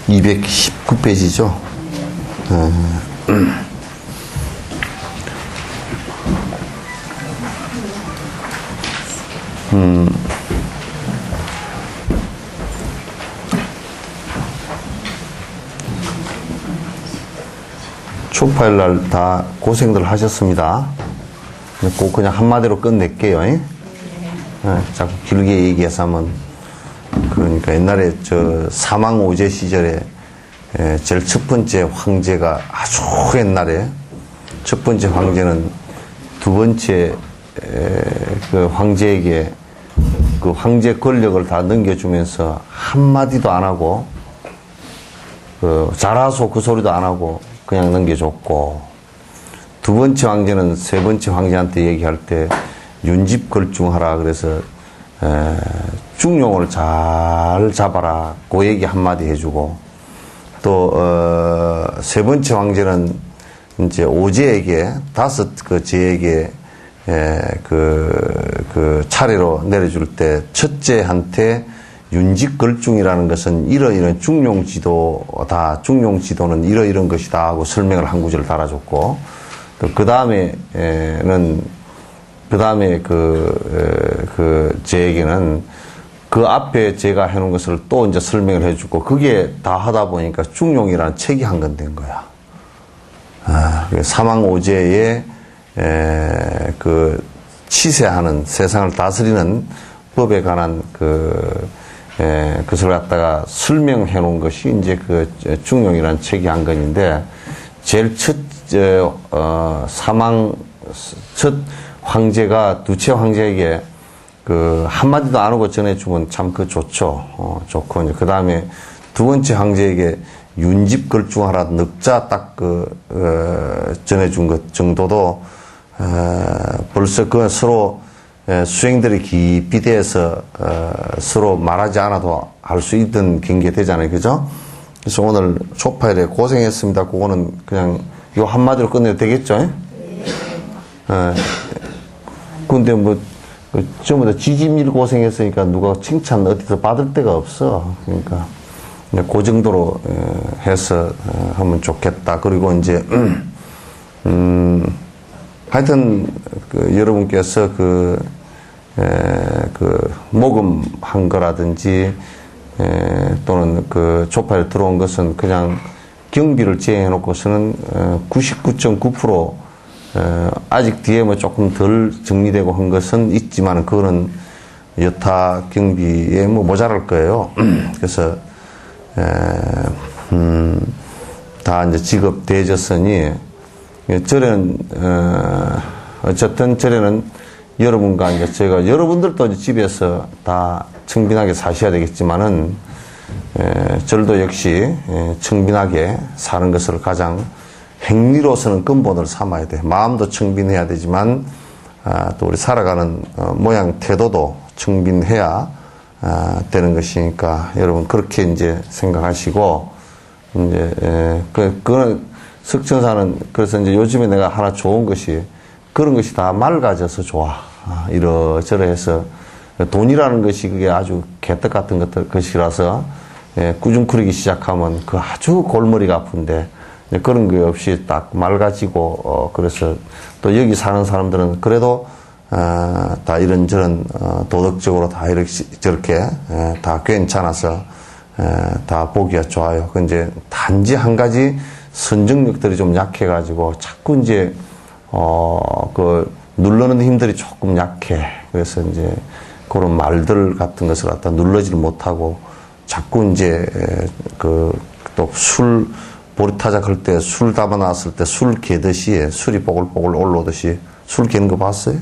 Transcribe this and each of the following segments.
219페이지죠. 초파일날 다 고생들 하셨습니다. 꼭 그냥 한마디로 끝낼게요. 자꾸 길게 얘기해서 하면, 그러니까 옛날에 사망오제 시절에 제일 첫 번째 황제가 아주 옛날에 첫 번째 황제는 두 번째 그 황제에게 그 황제 권력을 다 넘겨주면서 한마디도 안 하고 잘하소 그 소리도 안 하고 그냥 넘겨줬고, 두 번째 황제는 세 번째 황제한테 얘기할 때 윤집걸중하라 그래서 중용을 잘 잡아라 그 얘기 한마디 해주고, 또 세 번째 황제는 이제 오제에게 다섯 그 제에게 그 차례로 내려줄 때 첫째한테 윤직걸중이라는 것은 이러이런 중용지도다, 중용지도는 이러이런 것이다 하고 설명을 한 구절을 달아줬고, 또 그 다음에는 제에게는 그 앞에 제가 해놓은 것을 또 이제 설명을 해주고, 그게 다 하다 보니까 중용이라는 책이 한 권 된 거야. 사망오제의 그 치세하는 세상을 다스리는 법에 관한 그것을 갖다가 설명해 놓은 것이 이제 그 중용이라는 책이 한 권인데, 제일 첫 첫 황제가 두째 황제에게 그 한마디도 안 하고 전해주면 참 그 좋죠. 좋고, 이제 그 다음에 두 번째 황제에게 윤집걸중하라 넉자 딱 전해준 것 정도도 벌써 그 서로 수행들이 깊이 돼서 서로 말하지 않아도 알 수 있던 경계 되잖아요. 그죠? 그래서 오늘 초파일에 고생했습니다. 그거는 그냥 요 한마디로 끝내도 되겠죠? 근데 뭐 전부 다 지짐일 고생했으니까 누가 칭찬 어디서 받을 데가 없어. 그러니까 그 정도로 해서 하면 좋겠다. 그리고 이제 하여튼 여러분께서 모금한 거라든지 또는 그 초파에 들어온 것은 그냥 경비를 제행해 놓고서는 99.9% 아직 뒤에 뭐 조금 덜 정리되고 한 것은 있지만, 그거는 여타 경비에 뭐 모자랄 거예요. 그래서 다 이제 지급되어졌으니, 절에는 어쨌든 절에는 여러분과 이제 제가, 여러분들도 이제 집에서 다 청빈하게 사셔야 되겠지만은, 절도 역시 청빈하게 사는 것을 가장 행위로서는 근본을 삼아야 돼. 마음도 청빈해야 되지만, 또 우리 살아가는 모양 태도도 청빈해야 되는 것이니까, 여러분 그렇게 이제 생각하시고, 이제 그거는 석천사는, 그래서 이제 요즘에 내가 하나 좋은 것이, 그런 것이 다 맑아져서 좋아. 이러저러해서 돈이라는 것이 그게 아주 개떡 같은 것이라서 꾸중거리기 시작하면 그 아주 골머리가 아픈데, 그런 게 없이 딱 맑아지고, 그래서 또 여기 사는 사람들은 그래도 다 이런저런 도덕적으로 다 이렇게 저렇게 다 괜찮아서 다 보기가 좋아요. 그 이제 단지 한 가지 선정력들이 좀 약해가지고 자꾸 이제 누르는 힘들이 조금 약해. 그래서 이제 그런 말들 같은 것을 갖다 눌러지를 못하고 자꾸 이제 또 보리타작 할 때 술 담아 놨을 때 술 개듯이 술이 뽀글뽀글 올라오듯이 술 개는 거 봤어요?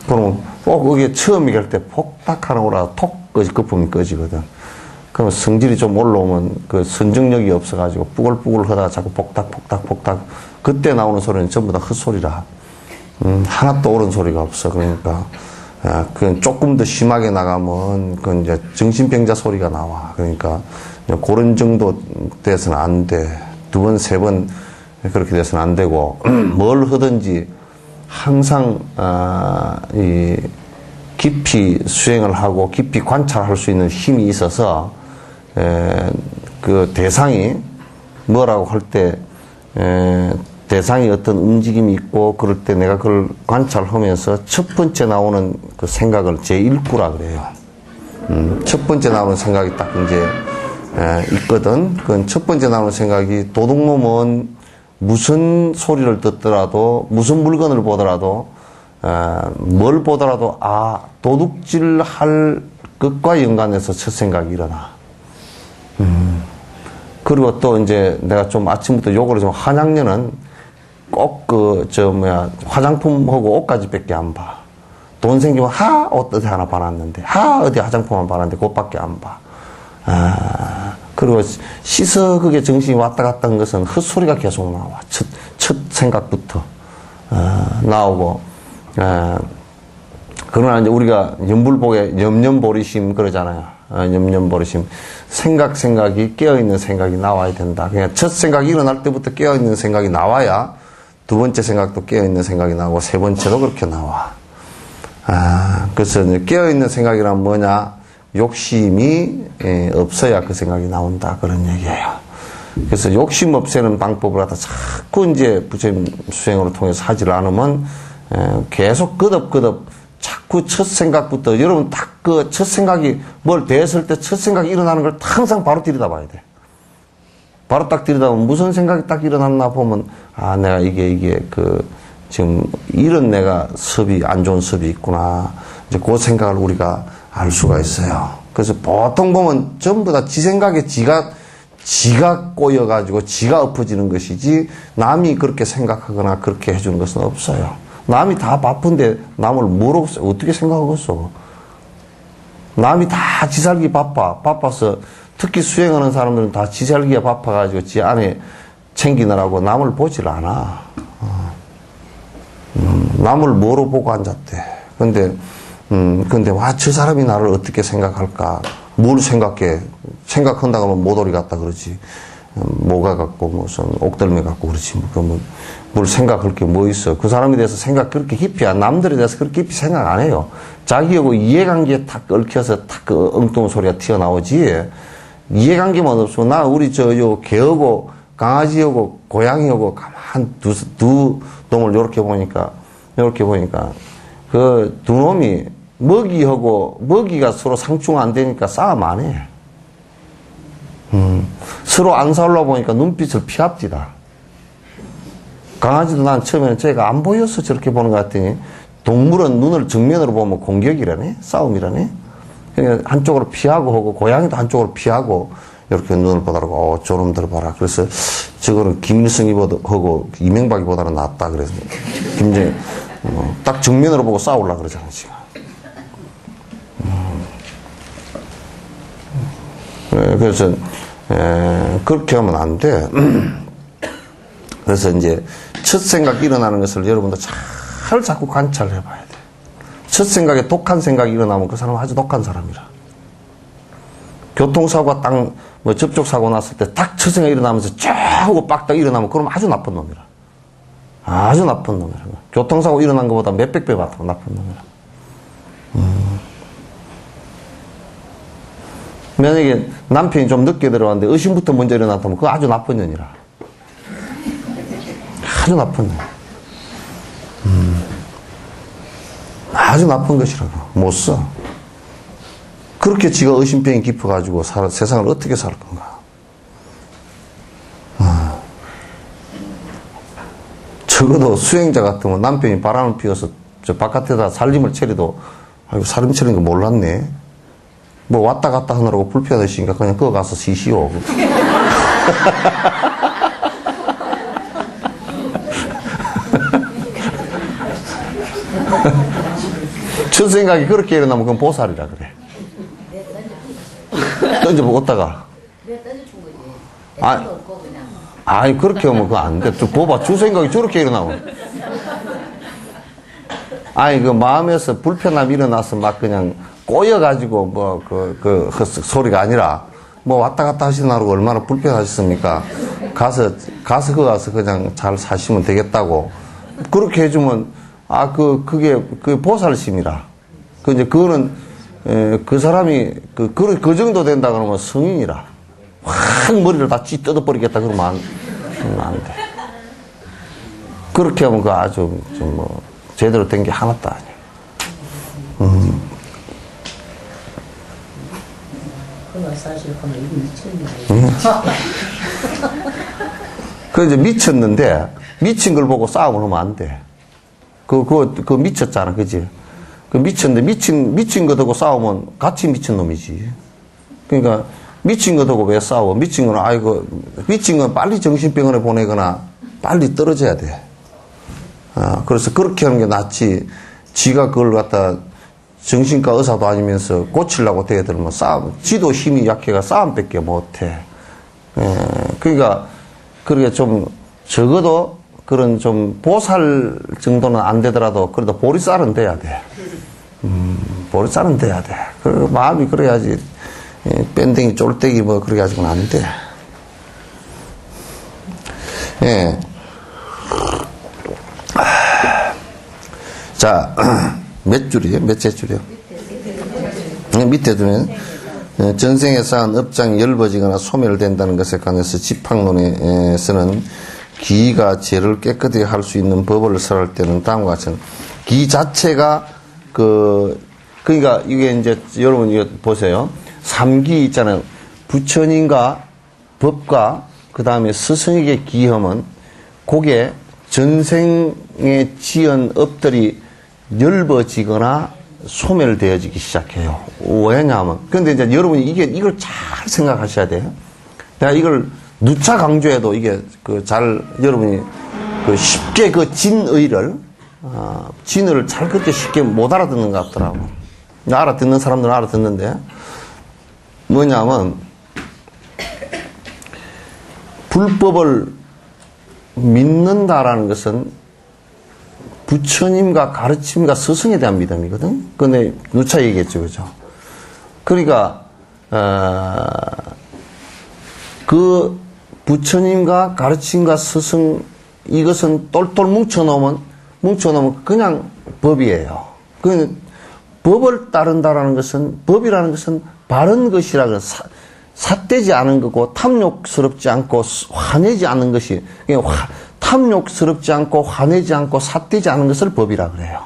그러면 꼭 그게 처음에 갈 때 폭딱 하는 거라 톡 거품이 꺼지거든. 그러면 성질이 좀 올라오면 그 선정력이 없어가지고 뿌글뿌글 하다가 자꾸 폭닥 그때 나오는 소리는 전부 다 헛소리라. 하나도 옳은 소리가 없어. 그러니까 그냥 조금 더 심하게 나가면 그 이제 정신병자 소리가 나와. 그러니까 그런 정도 돼서는 안 돼. 두 번, 세 번 그렇게 돼서는 안 되고, 뭘 하든지 항상 이 깊이 수행을 하고 깊이 관찰할 수 있는 힘이 있어서 그 대상이 뭐라고 할 때, 대상이 어떤 움직임이 있고 그럴 때 내가 그걸 관찰하면서 첫 번째 나오는 그 생각을 제1구라 그래요. 첫 번째 나오는 생각이 딱 이제 있거든. 그 첫 번째 나오는 생각이 도둑놈은 무슨 소리를 듣더라도 무슨 물건을 보더라도 뭘 보더라도 도둑질 할 것과 연관해서 첫 생각이 일어나. 그리고 또 이제 내가 좀 아침부터 욕을 좀 한양녀는 꼭 화장품하고 옷까지 밖에 안 봐. 돈 생기면 옷 어디 하나 봐놨는데 어디 화장품만 봐놨는데 그것밖에 안 봐. 그리고 씻어 그게 정신이 왔다 갔다 한 것은 헛소리가 계속 나와. 첫 생각부터 나오고 그러나 이제 우리가 연불복에 염념보리심 그러잖아요. 염념보리심. 생각이 깨어있는 생각이 나와야 된다. 그냥 첫 생각이 일어날 때부터 깨어있는 생각이 나와야 두 번째 생각도 깨어있는 생각이 나오고 세 번째도 그렇게 나와. 그래서 깨어있는 생각이란 뭐냐? 욕심이 없어야 그 생각이 나온다. 그런 얘기예요. 그래서 욕심 없애는 방법을 갖다 자꾸 이제 부처님 수행으로 통해서 하질 않으면 계속 끄덕끄덕 자꾸 첫 생각부터 여러분 딱 그 첫 생각이 뭘 대했을 때 첫 생각이 일어나는 걸 항상 바로 들여다 봐야 돼. 바로 딱 들여다보면 무슨 생각이 딱 일어났나 보면 내가 이게 지금 이런 내가 안 좋은 습이 있구나. 이제 그 생각을 우리가 알 수가 있어요. 그래서 보통 보면 전부 다 지 생각에 지가 꼬여가지고 지가 엎어지는 것이지 남이 그렇게 생각하거나 그렇게 해주는 것은 없어요. 남이 다 바쁜데 남을 뭐로 어떻게 생각하겠어? 남이 다 지살기 바빠서 특히 수행하는 사람들은 다 지살기에 바빠가지고 지 안에 챙기느라고 남을 보질 않아. 남을 뭐로 보고 앉았대. 근데 저 사람이 나를 어떻게 생각할까? 뭘 생각해? 생각한다고 하면 모돌이 같다 그러지. 뭐가 같고 무슨 옥덜미 같고 그렇지. 그러면 뭘 생각할 게 뭐 있어? 그 사람에 대해서 생각 그렇게 깊이 남들에 대해서 그렇게 깊이 생각 안 해요. 자기하고 이해관계에 탁 얽혀서 탁 그 엉뚱한 소리가 튀어나오지. 이해관계만 없으면 우리 개하고 강아지하고 고양이하고 가만 두 놈을 이렇게 보니까 그 두 놈이 먹이가 서로 상충 안 되니까 싸움 안 해. 서로 안 싸우려고 보니까 눈빛을 피합디다. 강아지도 난 처음에는 제가 안 보여서 저렇게 보는 것 같더니 동물은 눈을 정면으로 보면 공격이라네? 싸움이라네? 그러니까 한쪽으로 피하고 하고 고양이도 한쪽으로 피하고 이렇게 눈을 보더라고. 저놈들 봐라. 그래서 저거는 김일성이 하고 이명박이보다는 낫다. 그래서 김정일 딱 정면으로 보고 싸우려고 그러잖아 지금. 그래서 그렇게 하면 안 돼. 그래서 이제 첫 생각이 일어나는 것을 여러분도 잘 자꾸 관찰해 봐야 돼. 첫 생각에 독한 생각이 일어나면 그 사람은 아주 독한 사람이라. 교통사고가 딱 접촉사고 났을 때 딱 첫 생각이 일어나면서 쫙 하고 빡딱 일어나면 그러면 아주 나쁜 놈이라. 아주 나쁜 놈이라. 교통사고 일어난 것보다 몇백 배 나쁜 놈이라. 만약에 남편이 좀 늦게 들어왔는데 의심부터 먼저 일어났다면 그거 아주 나쁜 년이라. 아주 나쁜 년. 아주 나쁜 것이라고. 못 써. 그렇게 지가 의심병이 깊어가지고 세상을 어떻게 살 건가. 적어도 수행자 같으면 남편이 바람을 피워서 저 바깥에다 살림을 차려도 살림 차리는 거 몰랐네. 뭐 왔다 갔다 하느라고 불편하시니까 그냥 그거 가서 쉬시오. 첫 생각이 그렇게 일어나면 그건 보살이라 그래. 던져보고 어디다가? 내가 던져준 거지. 없고 그냥. 아니 그렇게 하면 그거 안 돼. 좀 봐봐. 주 생각이 저렇게 일어나면. 아니 그 마음에서 불편함이 일어나서 막 그냥 꼬여가지고 소리가 아니라 뭐 왔다 갔다 하시느라고 얼마나 불편하셨습니까? 가서 그냥 잘 사시면 되겠다고 그렇게 해주면 그게 보살심이라. 그거는 그 사람이 그 정도 된다 그러면 성인이라. 막 머리를 다 뜯어버리겠다 그러면 안 돼. 그렇게 하면 그 아주 좀 뭐 제대로 된 게 하나도 아니야. 그건 사실 그러면 이거 미쳤네. 그 이제 미쳤는데 미친 걸 보고 싸움을 하면 안 돼. 그 미쳤잖아, 그지? 그 미쳤는데 미친 거 두고 싸우면 같이 미친 놈이지. 그러니까 미친 거 두고 왜 싸워? 미친 건 빨리 정신병원에 보내거나 빨리 떨어져야 돼. 그래서 그렇게 하는 게 낫지. 지가 그걸 갖다 정신과 의사도 아니면서 고치려고 대들면 지도 힘이 약해가 싸움밖에 못해. 그러니까 그렇게 좀 적어도 그런 좀 보살 정도는 안 되더라도 그래도 보리쌀은 돼야 돼. 보리쌀은 돼야 돼. 그 마음이 그래야지. 밴댕이 쫄대기 뭐 그렇게 가지고는 안 돼. 예. 자, 몇 줄이에요? 몇째 줄이요? 밑에 두면 전생에 쌓은 업장이 엷어지거나 소멸된다는 것에 관해서 집학론에서는 기가 죄를 깨끗하게 할 수 있는 법을 설할 때는 다음과 같은 기 자체가 그러니까 이게 이제 여러분 이거 보세요. 삼기 있잖아요. 부처님과 법과 그 다음에 스승에게 기하면 그게 전생에 지은 업들이 엷어지거나 소멸되어지기 시작해요. 왜냐하면 근데 이제 여러분이 이걸 잘 생각하셔야 돼요. 내가 이걸 누차 강조해도 이게 여러분이 쉽게 진의를 잘 그렇게 쉽게 못 알아듣는 것 같더라고. 알아듣는 사람들은 알아듣는데 뭐냐면 불법을 믿는다라는 것은 부처님과 가르침과 스승에 대한 믿음이거든. 근데 누차 얘기했죠, 그죠? 그러니까 그 부처님과 가르침과 스승 이것은 똘똘 뭉쳐놓으면 그냥 법이에요. 그 법을 따른다라는 것은 법이라는 것은 바른 것이라는 삿되지 않은 거고 탐욕스럽지 않고 화내지 않는 것이 탐욕스럽지 않고 화내지 않고 삿되지 않은 것을 법이라 그래요.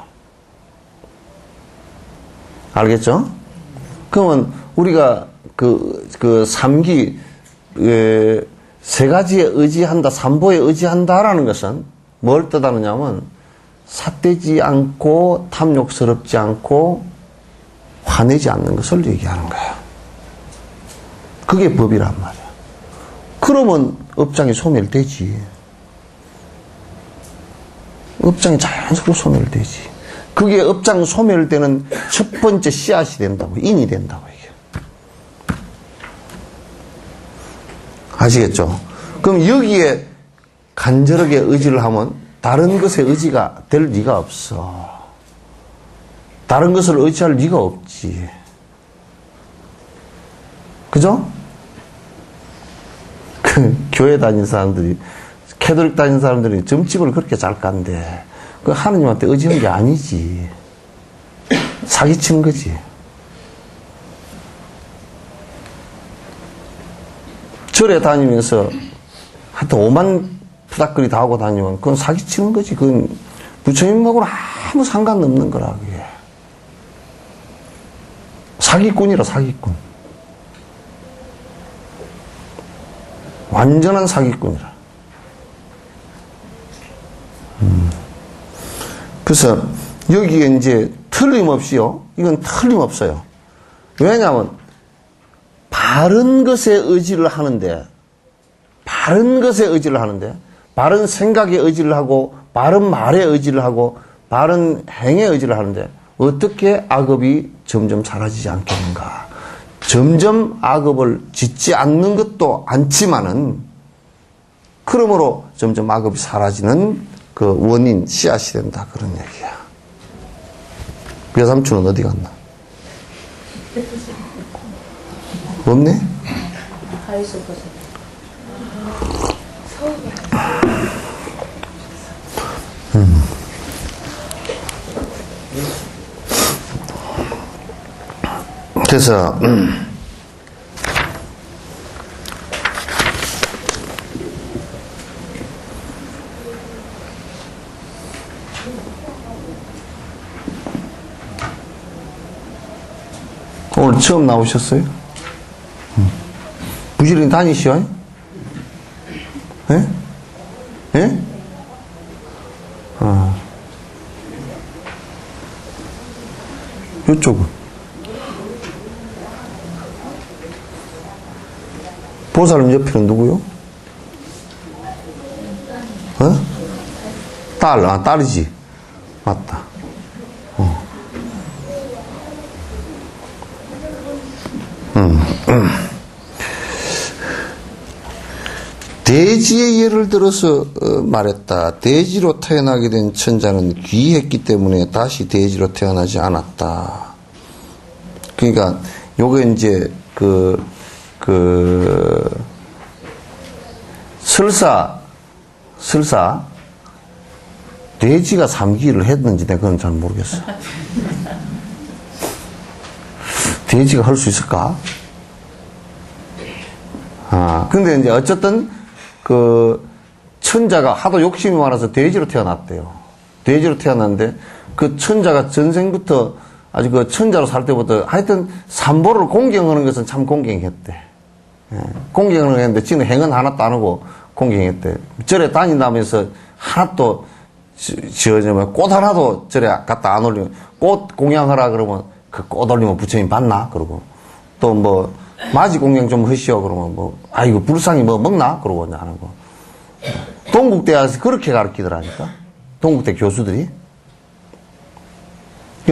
알겠죠? 그러면 우리가 삼기 세 가지에 의지한다, 삼보에 의지한다라는 것은 뭘 뜻하느냐면 삿되지 않고 탐욕스럽지 않고 화내지 않는 것을 얘기하는 거예요. 그게 법이란 말이야. 그러면 업장이 소멸되지. 업장이 자연스럽게 소멸되지. 그게 업장 소멸되는 첫 번째 씨앗이 된다고, 인이 된다고, 이게. 아시겠죠? 그럼 여기에 간절하게 의지를 하면 다른 것에 의지가 될 리가 없어. 다른 것을 의지할 리가 없지. 그죠? 교회 다니는 사람들이, 캐톨릭 다니는 사람들이 점집을 그렇게 잘 간대. 그 하느님한테 의지하는 게 아니지. 사기치는 거지. 절에 다니면서 하여튼 오만 푸닥거리 다 하고 다니면 그건 사기치는 거지. 그건 부처님하고는 아무 상관없는 거라, 그게. 사기꾼이라, 사기꾼. 완전한 사기꾼이라. 그래서 여기에 이제 틀림없이요. 이건 틀림없어요. 왜냐하면 바른 것에 의지를 하는데 바른 생각에 의지를 하고 바른 말에 의지를 하고 바른 행에 의지를 하는데 어떻게 악업이 점점 사라지지 않겠는가. 점점 악업을 짓지 않는 것도 않지만은 그러므로 점점 악업이 사라지는 그 원인, 씨앗이 된다. 그런 얘기야. 외삼촌은 어디 갔나? 없네? 그래서 오늘 처음 나오셨어요? 부지런히 다니시오? 예? 예? 이쪽은? 보살님 옆에는 누구요? 딸이지. 맞다. 대지의 예를 들어서 말했다. 대지로 태어나게 된 천자는 귀했기 때문에 다시 대지로 태어나지 않았다. 그러니까 요게 이제 설사 돼지가 삼기를 했는지 내가 그건 잘 모르겠어. 돼지가 할 수 있을까? 근데 이제 어쨌든 천자가 하도 욕심이 많아서 돼지로 태어났대요. 돼지로 태어났는데 그 천자가 전생부터 아주 그 천자로 살 때부터 하여튼 삼보를 공경하는 것은 참 공경했대. 공경을 했는데 지는 행은 하나도 안 하고 공경했대. 절에 다닌다면서 하나도 꽃 하나도 절에 갖다 안 올리면 꽃 공양하라 그러면 그 꽃 올리면 부처님 받나? 그러고 또 뭐 마지 공양 좀 하시오 그러면 뭐 아이고 불상이 뭐 먹나? 그러고 이제 하는 거. 동국대 와서 그렇게 가르치더라니까. 동국대 교수들이.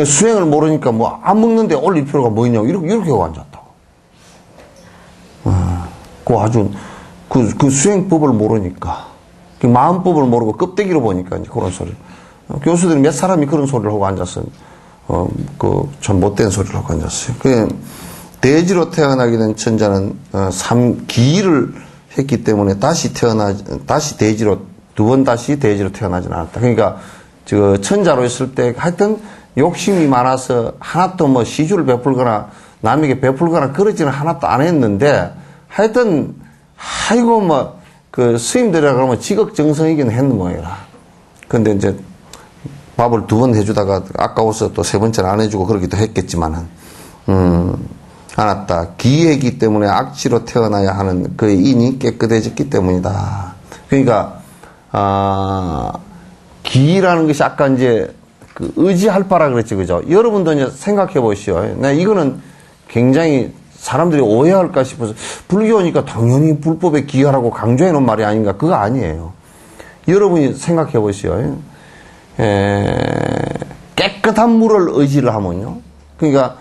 수행을 모르니까 뭐 안 먹는데 올릴 필요가 뭐 있냐고 이렇게 하고 앉았다고. 그 아주 그 수행법을 모르니까. 그 마음법을 모르고 껍데기로 보니까 이제 그런 소리. 교수들이 몇 사람이 그런 소리를 하고 앉았어요. 참 못된 소리를 하고 앉았어요. 대지로 태어나게 된 천자는 기를 했기 때문에 다시 대지로 두 번 다시 대지로 태어나지는 않았다. 그러니까 천자로 있을 때 하여튼 욕심이 많아서 하나도 뭐 시주를 베풀거나 남에게 베풀거나 그러지는 하나도 안 했는데 하여튼 아이고 뭐 스님들이라 그러면 지극정성이긴 했는 모양이라. 근데 이제 밥을 두 번 해주다가 아까워서 또 세 번째는 안 해주고 그러기도 했겠지만은 않았다. 기회이기 때문에 악취로 태어나야 하는 그의 인이 깨끗해졌기 때문이다. 그러니까 기라는 것이 아까 이제 의지할 바라 그랬지, 그죠? 여러분도 이제 생각해 보시오. 이거는 굉장히 사람들이 오해할까 싶어서 불교니까 당연히 불법에 기하라고 강조해 놓은 말이 아닌가? 그거 아니에요. 여러분이 생각해 보시오. 깨끗한 물을 의지를 하면요. 그러니까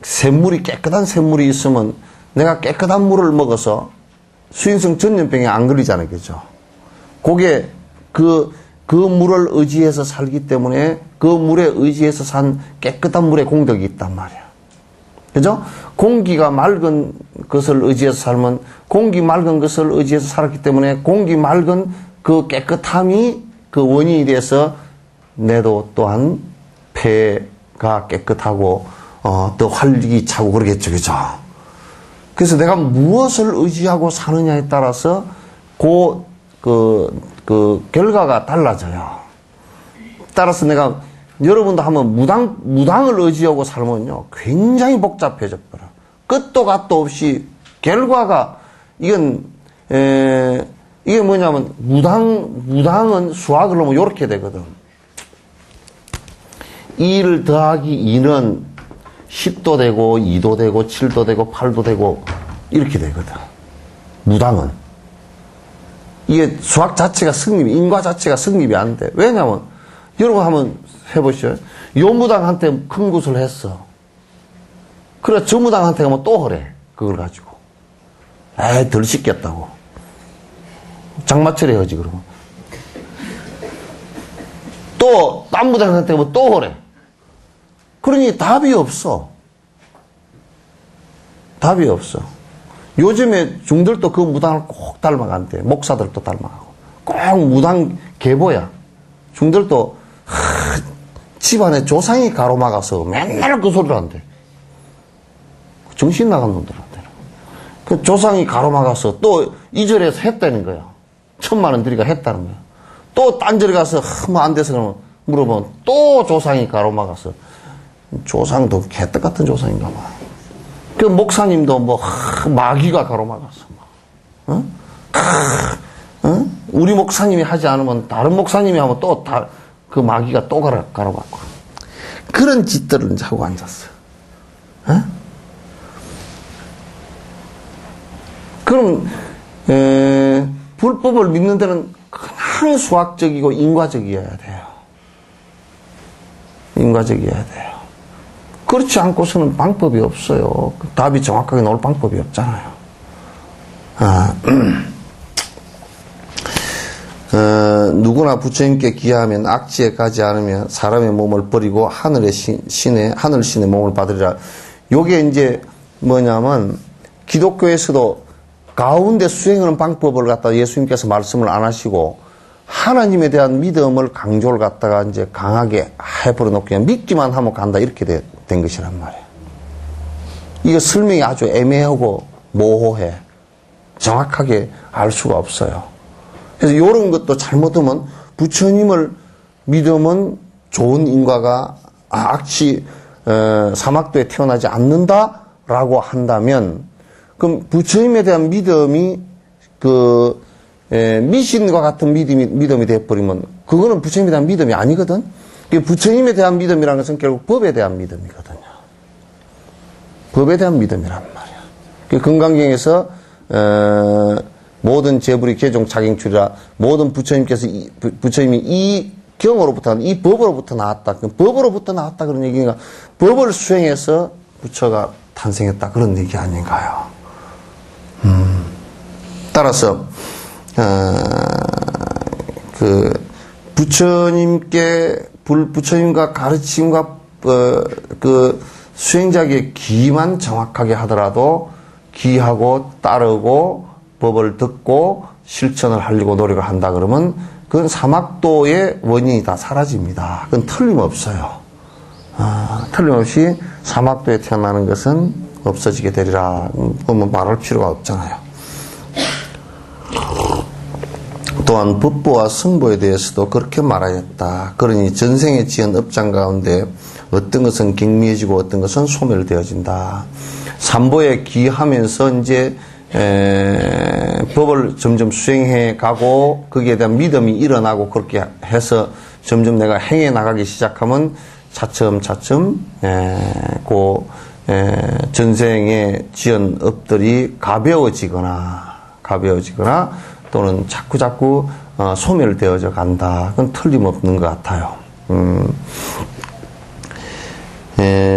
깨끗한 샘물이 있으면 내가 깨끗한 물을 먹어서 수인성 전염병에 안 걸리잖아요. 그죠? 그게 그 물을 의지해서 살기 때문에 그 물에 의지해서 산 깨끗한 물에 공덕이 있단 말이야. 그죠? 공기가 맑은 것을 의지해서 살면 공기 맑은 것을 의지해서 살았기 때문에 공기 맑은 그 깨끗함이 그 원인이 돼서 내도 또한 폐가 깨끗하고 더 활기차고 그러겠죠. 그죠? 그래서 내가 무엇을 의지하고 사느냐에 따라서 그 결과가 달라져요. 따라서 내가 여러분도 한번 무당을 의지하고 살면요 굉장히 복잡해져 버려. 끝도 갓도 없이 결과가 이게 뭐냐면 무당은 수학을 하면 이렇게 되거든. 1 더하기 2는 10도 되고 2도 되고 7도 되고 8도 되고 이렇게 되거든. 무당은 이게 수학 자체가 인과 자체가 성립이 안 돼. 왜냐면 여러분 한번 해보시죠. 요 무당한테 큰 굿을 했어. 그래 저 무당한테 가면 또 하래. 그걸 가지고 덜 씻겠다고 장마철에 하지. 그러면 또 딴 무당한테 가면 또 하래. 그러니 답이 없어. 답이 없어. 요즘에 중들도 그 무당을 꼭 닮아간대. 목사들도 닮아가고. 꼭 무당 계보야. 중들도 집안에 조상이 가로막아서 맨날 그 소리를 한대. 정신 나간 놈들한테. 그 조상이 가로막아서 또 이 절에서 했다는 거야. 1000,000원 들이가 했다는 거야. 또 딴 절에 가서 뭐 안 돼서 그러면 물어보면 또 조상이 가로막아서 조상도 개떡 같은 조상인가 봐. 그 목사님도 뭐 마귀가 가로막았어. 어? 어? 우리 목사님이 하지 않으면 다른 목사님이 하면 또 그 마귀가 또 가로막고 그런 짓들을 이제 하고 앉았어요. 어? 그럼 불법을 믿는 데는 그냥 수학적이고 인과적이어야 돼요. 인과적이어야 돼요. 그렇지 않고서는 방법이 없어요. 답이 정확하게 나올 방법이 없잖아요. 누구나 부처님께 기하면 악지에 가지 않으면 사람의 몸을 버리고 하늘 신의 몸을 받으리라. 요게 이제 뭐냐면 기독교에서도 가운데 수행하는 방법을 갖다가 예수님께서 말씀을 안 하시고 하나님에 대한 믿음을 강조를 갖다가 이제 강하게 해버려 놓고 그냥 믿기만 하면 간다 이렇게 된 것이란 말이에요. 이거 설명이 아주 애매하고 모호해. 정확하게 알 수가 없어요. 그래서 이런 것도 잘못하면 부처님을 믿으면 좋은 인과가 악취 사막도에 태어나지 않는다라고 한다면 그럼 부처님에 대한 믿음이 미신과 같은 믿음이 되어버리면 그거는 부처님에 대한 믿음이 아니거든. 부처님에 대한 믿음이라는 것은 결국 법에 대한 믿음이거든요. 법에 대한 믿음이란 말이야. 금강경에서 모든 재불이 개종 자경출이라 모든 부처님이 이 경으로부터 이 법으로부터 나왔다. 법으로부터 나왔다 그런 얘기가 법을 수행해서 부처가 탄생했다 그런 얘기 아닌가요? 따라서 부처님과 가르침과 수행자에게 기만 정확하게 하더라도 기하고 따르고 법을 듣고 실천을 하려고 노력을 한다 그러면 그건 사막도의 원인이 다 사라집니다. 그건 틀림없어요. 틀림없이 사막도에 태어나는 것은 없어지게 되리라. 그러면 말할 필요가 없잖아요. 또한 법보와 승보에 대해서도 그렇게 말하였다. 그러니 전생에 지은 업장 가운데 어떤 것은 경미해지고 어떤 것은 소멸되어진다. 삼보에 기하면서 이제 법을 점점 수행해 가고 거기에 대한 믿음이 일어나고 그렇게 해서 점점 내가 행해 나가기 시작하면 차츰 전생에 지은 업들이 가벼워지거나 또는 자꾸 소멸되어져 간다. 그건 틀림없는 것 같아요.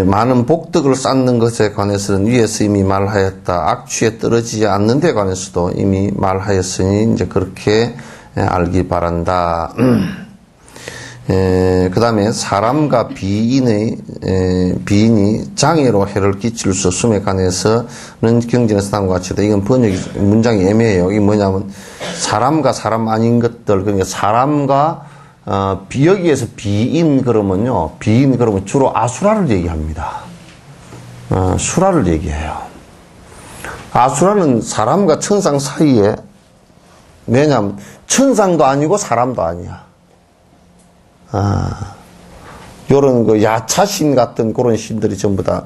많은 복덕을 쌓는 것에 관해서는 위에서 이미 말하였다. 악취에 떨어지지 않는 데 관해서도 이미 말하였으니 이제 그렇게 알기 바란다. 그 다음에 사람과 비인이 장애로 해를 끼칠 수 없음에 관해서는 경전에서 다음과 같이 이건 문장이 애매해요. 이게 뭐냐면 사람과 사람 아닌 것들, 그러니까 사람과 여기에서 비인 그러면 주로 아수라를 얘기합니다. 수라를 얘기해요. 아수라는 사람과 천상 사이에, 왜냐면 천상도 아니고 사람도 아니야. 요런 야차신 같은 그런 신들이 전부 다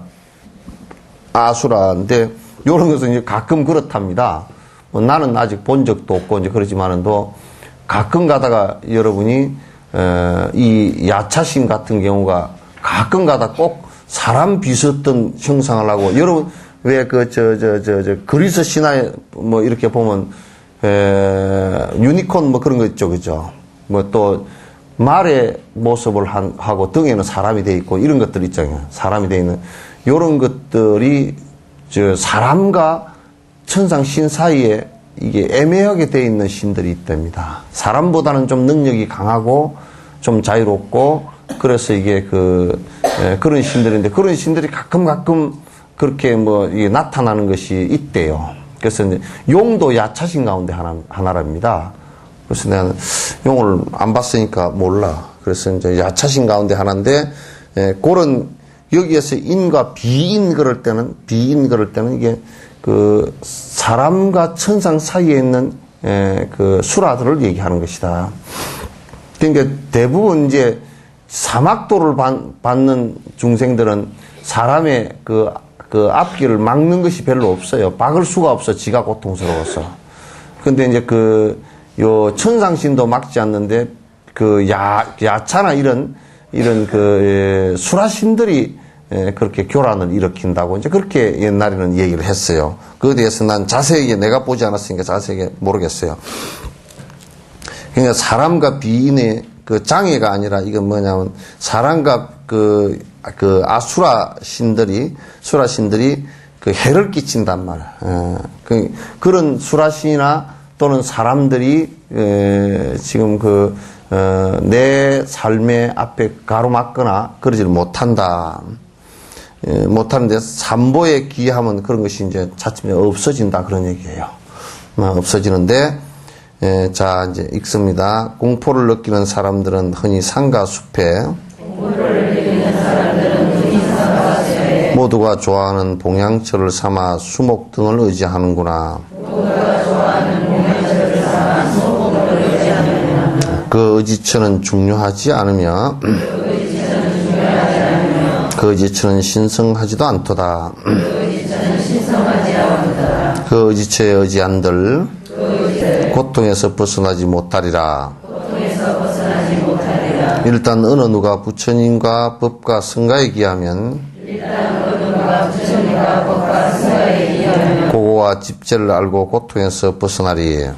아수라인데, 요런 것은 이제 가끔 그렇답니다. 나는 아직 본 적도 없고, 이제 그러지만은도 가끔 가다가 여러분이, 이 야차신 같은 경우가 가끔 가다 꼭 사람 비슷한 형상을 하고, 여러분, 왜 그리스 신화에 뭐 이렇게 보면, 유니콘 뭐 그런 거 있죠, 그죠? 뭐 또, 말의 모습을 하고 등에는 사람이 돼 있고 이런 것들 있잖아요. 사람이 돼 있는 이런 것들이 사람과 천상 신 사이에 이게 애매하게 돼 있는 신들이 있답니다. 사람보다는 좀 능력이 강하고 좀 자유롭고 그래서 이게 그런 신들인데 그런 신들이 가끔 그렇게 뭐 이게 나타나는 것이 있대요. 그래서 이제 용도 야차신 가운데 하나랍니다. 그래서 내가 용을 안 봤으니까 몰라. 그래서 이제 야차신 가운데 하나인데, 그런, 여기에서 인과 비인 그럴 때는 이게 사람과 천상 사이에 있는, 수라들을 얘기하는 것이다. 그러니까 대부분 이제 사막도를 받는 중생들은 사람의 그 앞길을 막는 것이 별로 없어요. 박을 수가 없어. 지가 고통스러워서. 근데 이제 요 천상신도 막지 않는데 야차나 이런 수라신들이 그렇게 교란을 일으킨다고 이제 그렇게 옛날에는 얘기를 했어요. 그에 대해서 난 자세하게 내가 보지 않았으니까 자세하게 모르겠어요. 그러니까 사람과 비인의 그 장애가 아니라 이건 뭐냐면 사람과 수라신들이 그 해를 끼친단 말이야. 그런 수라신이나 또는 사람들이 지금 내 삶의 앞에 가로막거나 그러지를 못한다. 못하는데 삼보에 기하면 그런 것이 이제 차츰 없어진다 그런 얘기예요. 없어지는데 자 이제 읽습니다. 공포를 느끼는 사람들은 흔히 산과 숲에 모두가 좋아하는 봉양처를 삼아 수목 등을 의지하는구나. 그 의지처는 중요하지 않으며 그 의지처는 신성하지도 않도다. 그 의지처에 의지한들 고통에서 벗어나지 못하리라. 일단 어느 누가 부처님과 법과 성가에 기하면 고고와 집제를 알고 고통에서 벗어나리.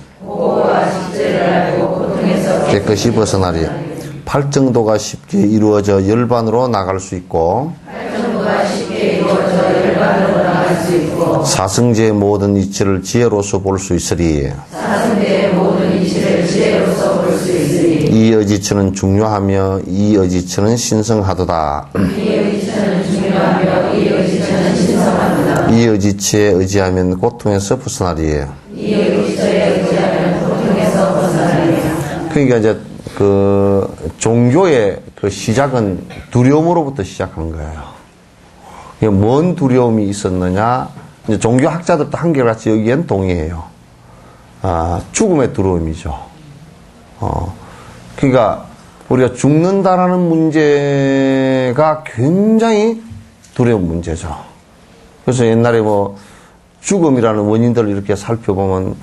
깨끗이 벗어나리. 팔정도가 쉽게 이루어져 열반으로 나갈 수 있고 사승제의 모든 이치를 지혜로서 볼 수 있으리. 이 의지처는 중요하며 이 의지처는 신성하도다. 이 의지처에 의지하면 고통에서 벗어나리. 그러니까 이제 종교의 시작은 두려움으로부터 시작한 거예요. 뭔 두려움이 있었느냐? 이제 종교학자들도 한결같이 여기엔 동의해요. 죽음의 두려움이죠. 그러니까 우리가 죽는다라는 문제가 굉장히 두려운 문제죠. 그래서 옛날에 죽음이라는 원인들을 이렇게 살펴보면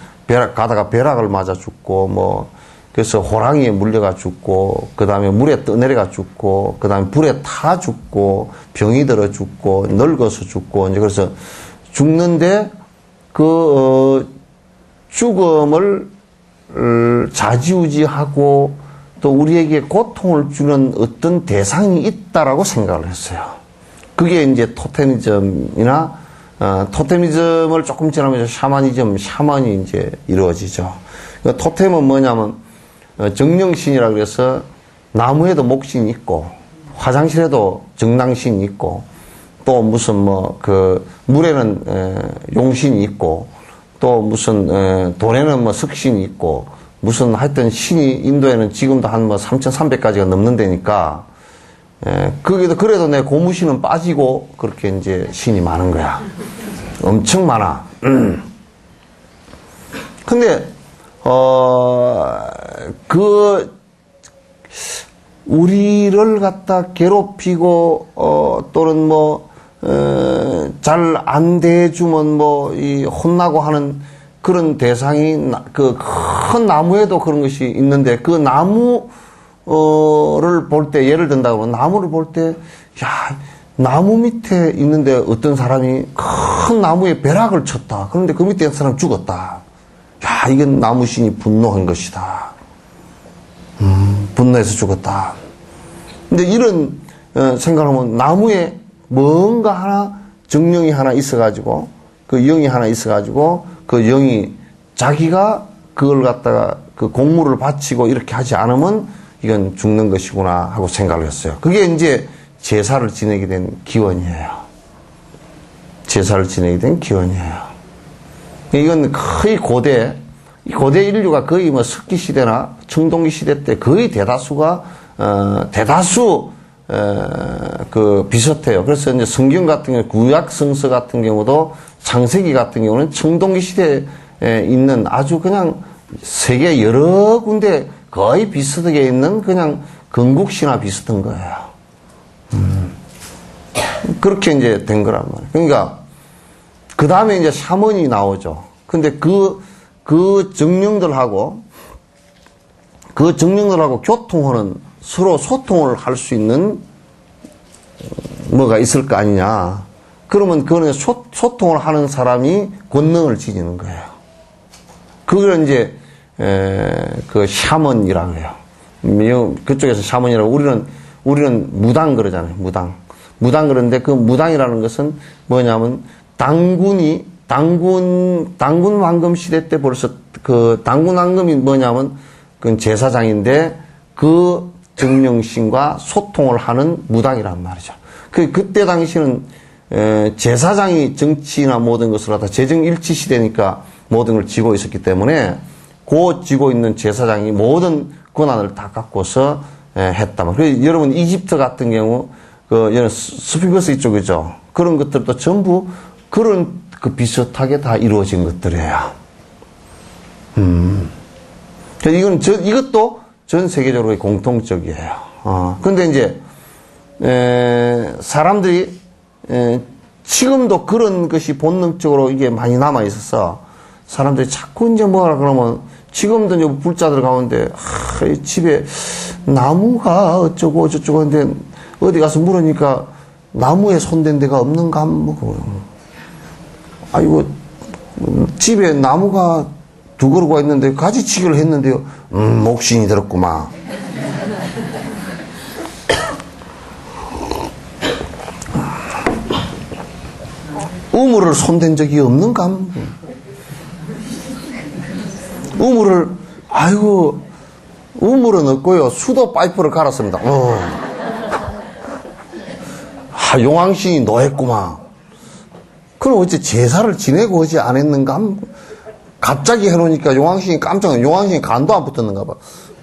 가다가 벼락을 맞아 죽고 그래서 호랑이에 물려가 죽고, 그 다음에 물에 떠내려가 죽고, 그 다음에 불에 타 죽고, 병이 들어 죽고, 늙어서 죽고, 이제 그래서 죽는데, 죽음을 좌지우지하고, 또 우리에게 고통을 주는 어떤 대상이 있다라고 생각을 했어요. 그게 이제 토테미즘이나, 토테미즘을 조금 지나면서 샤머니 이제 이루어지죠. 토템은 뭐냐면, 정령신이라 그래서 나무에도 목신이 있고 화장실에도 정랑신이 있고 또 무슨 물에는 용신이 있고 또 무슨 돌에는 석신이 있고 무슨 하여튼 신이 인도에는 지금도 한 3,300가지가 넘는 데니까 거기도 그래도 내 고무신은 빠지고 그렇게 이제 신이 많은 거야. 엄청 많아. 근데 우리를 갖다 괴롭히고, 또는 잘 안 대해주면 혼나고 하는 그런 대상이, 큰 나무에도 그런 것이 있는데, 그 나무를 볼 때, 예를 든다고 하면, 나무를 볼 때, 나무 밑에 있는데 어떤 사람이 큰 나무에 벼락을 쳤다. 그런데 그 밑에 있는 사람 죽었다. 이건 나무신이 분노한 것이다. 분노해서 죽었다. 근데 이런 생각하면 나무에 뭔가 하나, 정령이 하나 있어가지고, 그 영이 하나 있어가지고, 그 영이 자기가 그걸 갖다가 그 공물을 바치고 이렇게 하지 않으면 이건 죽는 것이구나 하고 생각을 했어요. 그게 이제 제사를 지내게 된 기원이에요. 제사를 지내게 된 기원이에요. 이건 거의 고대 인류가 거의 석기 시대나 청동기 시대 때 거의 대다수가 비슷해요. 그래서 이제 성경 같은 경우, 구약 성서 같은 경우도 창세기 같은 경우는 청동기 시대에 있는 아주 그냥 세계 여러 군데 거의 비슷하게 있는 그냥 건국시나 비슷한 거예요. 그렇게 이제 된 거란 말이에요. 그러니까, 그 다음에 이제 샤먼이 나오죠. 근데 그 정령들하고 교통하는, 서로 소통을 할 수 있는 뭐가 있을 거 아니냐. 그러면 그거는 소통을 하는 사람이 권능을 지니는 거예요. 그걸 이제, 그 샤먼이라고 해요. 그쪽에서 샤먼이라고, 우리는 무당 그러잖아요. 무당 그런데 그 무당이라는 것은 뭐냐면, 당군 왕금 시대 때 벌써 그 당군 왕금이 뭐냐면, 그 제사장인데 그 정령신과 소통을 하는 무당이란 말이죠. 그때 당시는 제사장이 정치나 모든 것을 하다 재정일치 시대니까 모든 걸 쥐고 있었기 때문에 그 쥐고 있는 제사장이 모든 권한을 다 갖고서 했다. 그래서 여러분 이집트 같은 경우 그 스핑크스 이쪽이죠. 그런 것들도 전부 그런 그 비슷하게 다 이루어진 것들이에요. 이것도 전 세계적으로 공통적이에요. 근데 이제 사람들이 지금도 그런 것이 본능적으로 이게 많이 남아 있어서 사람들이 자꾸 이제 뭐라 그러면 지금도 이제 불자들 가운데 집에 나무가 어쩌고 저쩌고 하는데 어디 가서 물으니까 나무에 손댄 데가 없는가 뭐 아이고 집에 나무가 두 그루가 있는데 가지치기를 했는데요. 목신이 들었구만. 우물을 손댄 적이 없는가? 우물은 없고요. 수도 파이프를 갈았습니다. 용왕신이 노했구만. 그럼 어째 제사를 지내고 오지 않았는가? 갑자기 해놓으니까 용왕신이 간도 안 붙었는가 봐.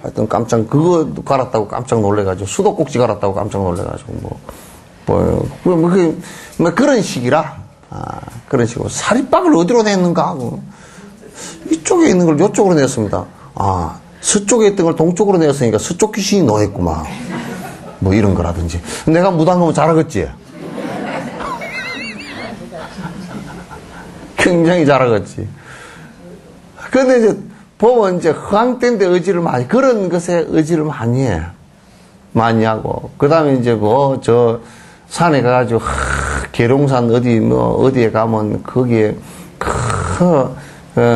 하여튼 그거 갈았다고 깜짝 놀래가지고, 수도꼭지 갈았다고 깜짝 놀래가지고, 그런 식이라, 그런 식으로. 사립박을 어디로 냈는가 하고, 이쪽에 있는 걸 이쪽으로 냈습니다. 서쪽에 있던 걸 동쪽으로 냈으니까 서쪽 귀신이 노했구만. 뭐 이런 거라든지. 내가 무당하면 잘하겠지? 굉장히 잘하겠지. 근데 이제 보면 이제 허황된데 그런 것에 의지를 많이 해. 많이 하고. 그 다음에 이제 저 산에 가가지고, 계룡산 어디에 가면 거기에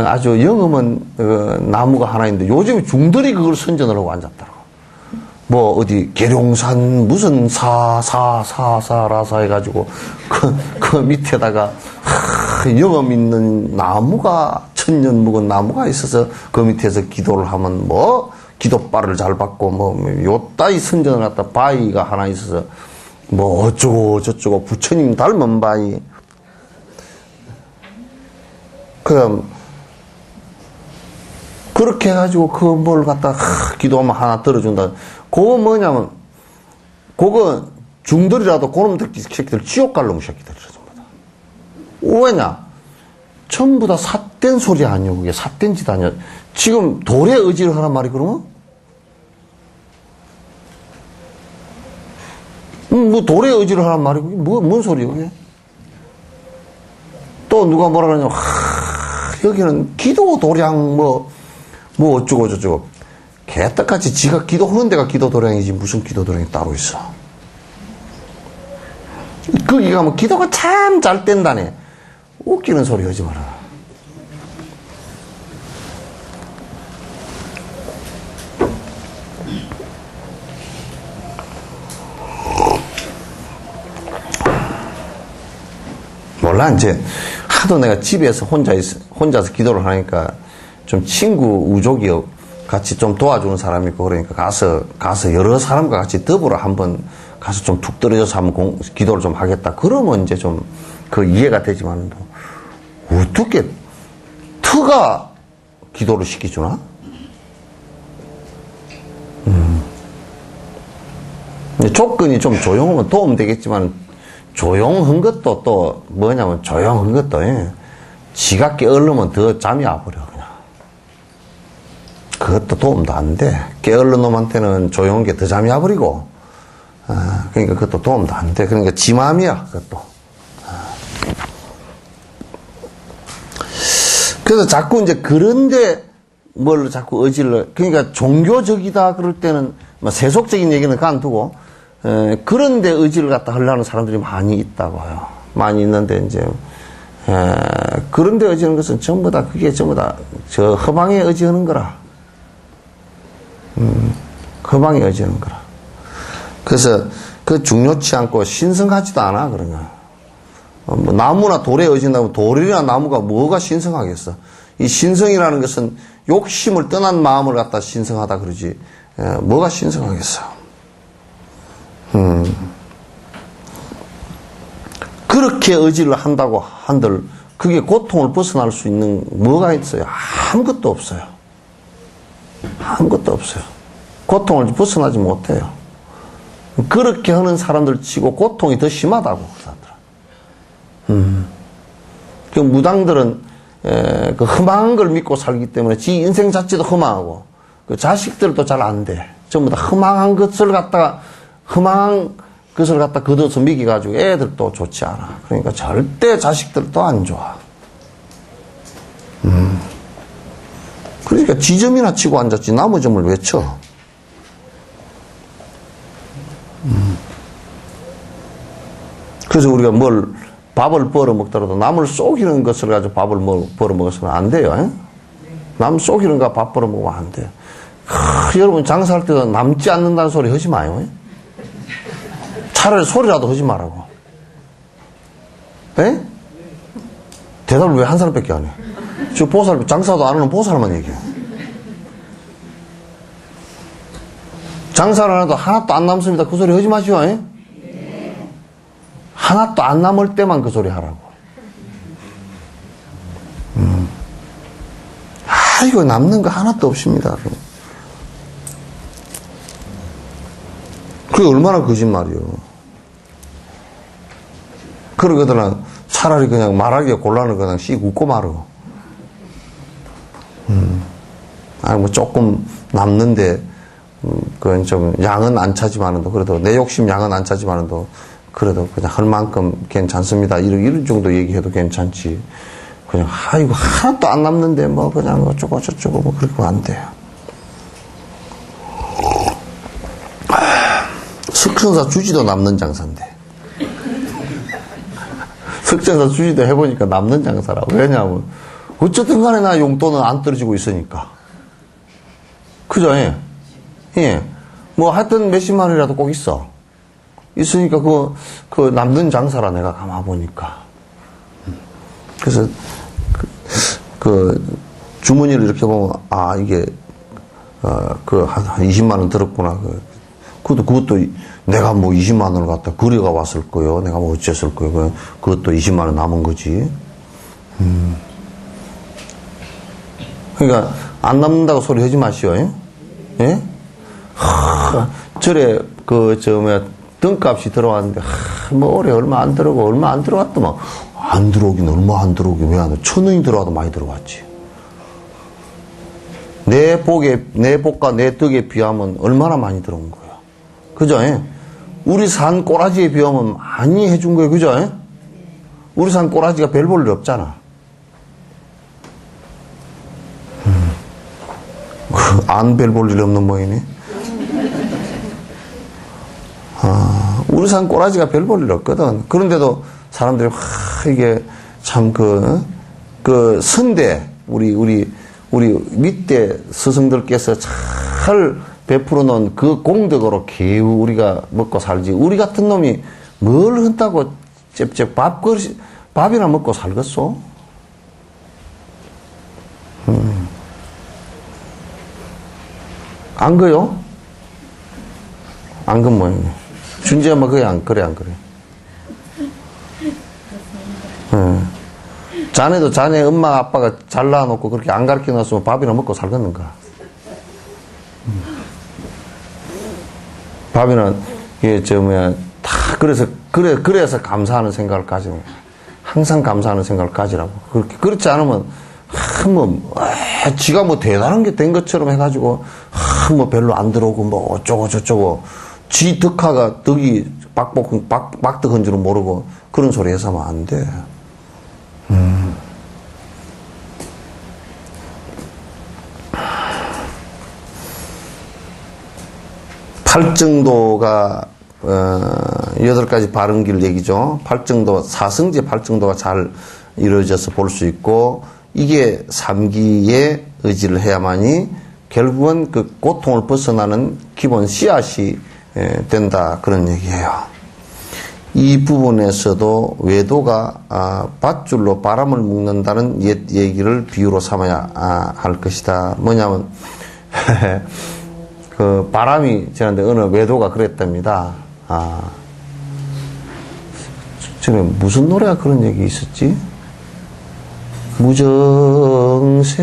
아주 영험한 나무가 하나 있는데 요즘 중들이 그걸 선전을 하고 앉았더라고. 어디 계룡산 무슨 사라사 해가지고 그 밑에다가 영험 있는 나무가 천년 묵은 나무가 있어서 그 밑에서 기도를 하면 기도빨을 잘 받고 요따위 선전을 갖다 바위가 하나 있어서 어쩌고 저쩌고 부처님 닮은 바위. 그렇게 해가지고 뭘 갖다 기도하면 하나 들어준다. 그거 뭐냐면 그거 중들이라도 그놈들 새끼들 지옥 갈 놈 새끼들이라 전부 다. 왜냐? 전부 다 삿된 소리 아니오. 그게 삿된 짓 아니야. 지금 돌에 의지를 하란 말이 그러면? 돌에 의지를 하란 말이 그게 뭔 소리야 그게? 또 누가 뭐라 그러냐? 여기는 기도 도량 어쩌고 저쩌고. 개떡같이 지가 기도하는 데가 기도 도량이지 무슨 기도 도량이 따로 있어. 거기 가면 기도가 참 잘 된다네. 웃기는 소리 하지 마라. 몰라, 이제 하도 내가 집에서 혼자서 기도를 하니까 좀 친구 우족이 같이 좀 도와주는 사람이 있고 그러니까 가서 여러 사람과 같이 더불어 한번 가서 좀 툭 떨어져서 한번 기도를 좀 하겠다. 그러면 이제 좀 그 이해가 되지만 어떻게 터가 기도를 시키주나? 조건이 좀 조용하면 도움 되겠지만 조용한 것도 또 뭐냐면 조용한 것도 지가 게으르면 더 잠이 와버려 그냥. 그것도 도움도 안 돼. 게으른 놈한테는 조용한 게 더 잠이 와버리고 그러니까 그것도 도움도 안 돼. 그러니까 지 맘이야, 그것도. 그래서 자꾸 이제 그런데 뭘 자꾸 의지를, 그러니까 종교적이다 그럴 때는, 세속적인 얘기는 간두고, 그런데 의지를 갖다 하려는 사람들이 많이 있다고 해요. 많이 있는데, 이제, 그런데 의지하는 것은 전부 다, 그게 전부 다, 저 허망에 의지하는 거라. 허망에 의지하는 거라. 그래서, 그 중요치 않고 신성하지도 않아, 그러냐. 뭐 나무나 돌에 의지한다면 돌이나 나무가 뭐가 신성하겠어. 이 신성이라는 것은 욕심을 떠난 마음을 갖다 신성하다 그러지. 뭐가 신성하겠어. 그렇게 의지를 한다고 한들 그게 고통을 벗어날 수 있는 뭐가 있어요? 아무것도 없어요. 아무것도 없어요. 고통을 벗어나지 못해요. 그렇게 하는 사람들 치고 고통이 더 심하다고 그 사람들은. 그 무당들은 그 흠망한 걸 믿고 살기 때문에 지 인생 자체도 흠망하고 그 자식들도 잘 안 돼. 전부 다 흠망한 것을 갖다가 걷어서 먹여가지고 애들도 좋지 않아. 그러니까 절대 자식들도 안 좋아. 그러니까 지점이나 치고 앉았지 나무 점을 왜 쳐? 그래서 우리가 밥을 벌어 먹더라도 남을 속이는 것을 가지고 밥을 벌어 먹어서는 안 돼요. 남 속이는 거 밥 벌어 먹으면 안 돼요. 여러분 장사할 때도 남지 않는다는 소리 하지 마요. 차라리 소리라도 하지 말라고. 에? 대답을 왜 한 사람밖에 안 해? 저 보살, 장사도 안 하는 보살만 얘기해. 장사를 안 해도 하나도 안 남습니다. 그 소리 하지 마시오. 하나도 안 남을 때만 그 소리 하라고. 이거 남는 거 하나도 없습니다. 그게 얼마나 거짓말이요. 그러거든 차라리 그냥 말하기가 곤란을 그냥 씩 웃고 말어. 뭐 조금 남는데, 그건 좀 양은 안 차지만은도, 그래도 내 욕심 양은 안 차지만은도, 그래도 그냥 할 만큼 괜찮습니다. 이런 정도 얘기해도 괜찮지. 그냥, 이거 하나도 안 남는데, 뭐, 그냥 어쩌고 저쩌고, 뭐, 그렇게 안 돼요. 석천사 주지도 남는 장사인데. 석천사 주지도 해보니까 남는 장사라고. 왜냐하면, 어쨌든 간에 나 용돈은 안 떨어지고 있으니까. 그죠? 예. 뭐, 하여튼 몇십만 원이라도 꼭 있어. 있으니까, 그 남는 장사라 내가 가만보니까. 그래서, 주머니를 이렇게 보면, 이게, 한 20만원 들었구나. 그것도 내가 뭐 20만원을 갖다 거래가 왔을 거요. 내가 뭐 어쨌을 거요. 그것도 20만원 남은 거지. 그러니까, 안 남는다고 소리 하지 마시오. 예? 절에, 등값이 들어왔는데, 뭐, 올해 얼마 안 들어왔더만. 안 들어오긴 얼마 안 들어오긴 왜 안 들어? 1,000원이 들어와도 많이 들어왔지. 내 복과 내 덕에 비하면 얼마나 많이 들어온 거야. 그죠? 우리 산 꼬라지에 비하면 많이 해준 거예요. 그죠? 우리 산 꼬라지가 별 볼 일 없잖아. 안 별 볼 일 없는 모양이네. 우리 산 꼬라지가 별 볼 일 없거든. 그런데도 사람들이 이게 참 선대 우리 밑에 스승들께서 잘 베풀어 놓은 그 공덕으로 겨우 우리가 먹고 살지. 우리 같은 놈이 뭘 한다고 잽잽 밥이나 먹고 살겠소? 안 그요? 안 그 모양이네. 준지 엄마 그게 안 그래. 자네도 자네 엄마 아빠가 잘 낳아놓고 그렇게 안 가르쳐 놨으면 밥이나 먹고 살겠는가? 밥이나 다 그래서 감사하는 생각을 가지는 거야. 항상 감사하는 생각을 가지라고. 그렇지 않으면 지가 뭐 대단한 게 된 것처럼 해가지고 뭐 별로 안 들어오고 뭐 어쩌고 저쩌고 지 덕화가 덕이 박덕한 줄은 모르고 그런 소리 해서 하면 안 돼. 팔정도가 8가지 발음길 얘기죠. 팔정도, 사성제 팔정도가 잘 이루어져서 볼 수 있고, 이게 삼기에 의지를 해야만이 결국은 그 고통을 벗어나는 기본 씨앗이 된다, 그런 얘기예요. 이 부분에서도 외도가 밧줄로 바람을 묶는다는 옛 얘기를 비유로 삼아야 할 것이다. 뭐냐면 그 바람이 지난데 어느 외도가 그랬답니다. 전에 무슨 노래가 그런 얘기 있었지? 무정세월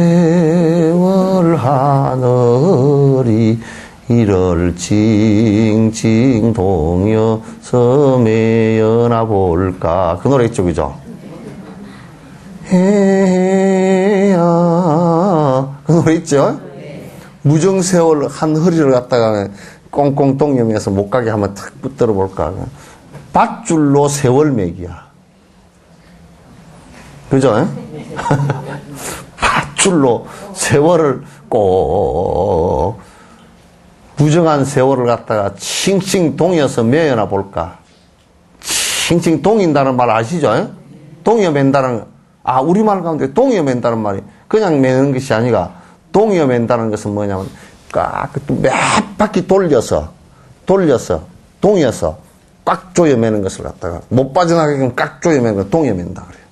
하늘이 이럴 징징 동여서 매여나 볼까. 그 노래 있죠, 그죠? 해야 그 노래 있죠? 무정세월 한 허리를 갖다가 꽁꽁 동여매서 못 가게 한번 탁 붙들어 볼까. 밧줄로 세월 매기야. 그죠? 밧줄로 세월을 꼭 무정한 세월을 갖다가 칭칭 동여서 매여나 볼까. 칭칭 동인다는 말 아시죠? 동여맨다는, 우리말 가운데 동여맨다는 말이 그냥 매는 것이 아니라 동여맨다는 것은 뭐냐면 몇 바퀴 돌려서 동여서 꽉 조여매는 것을 갖다가 못 빠져나가게끔 꽉 조여매는 걸 동여맨다 그래요.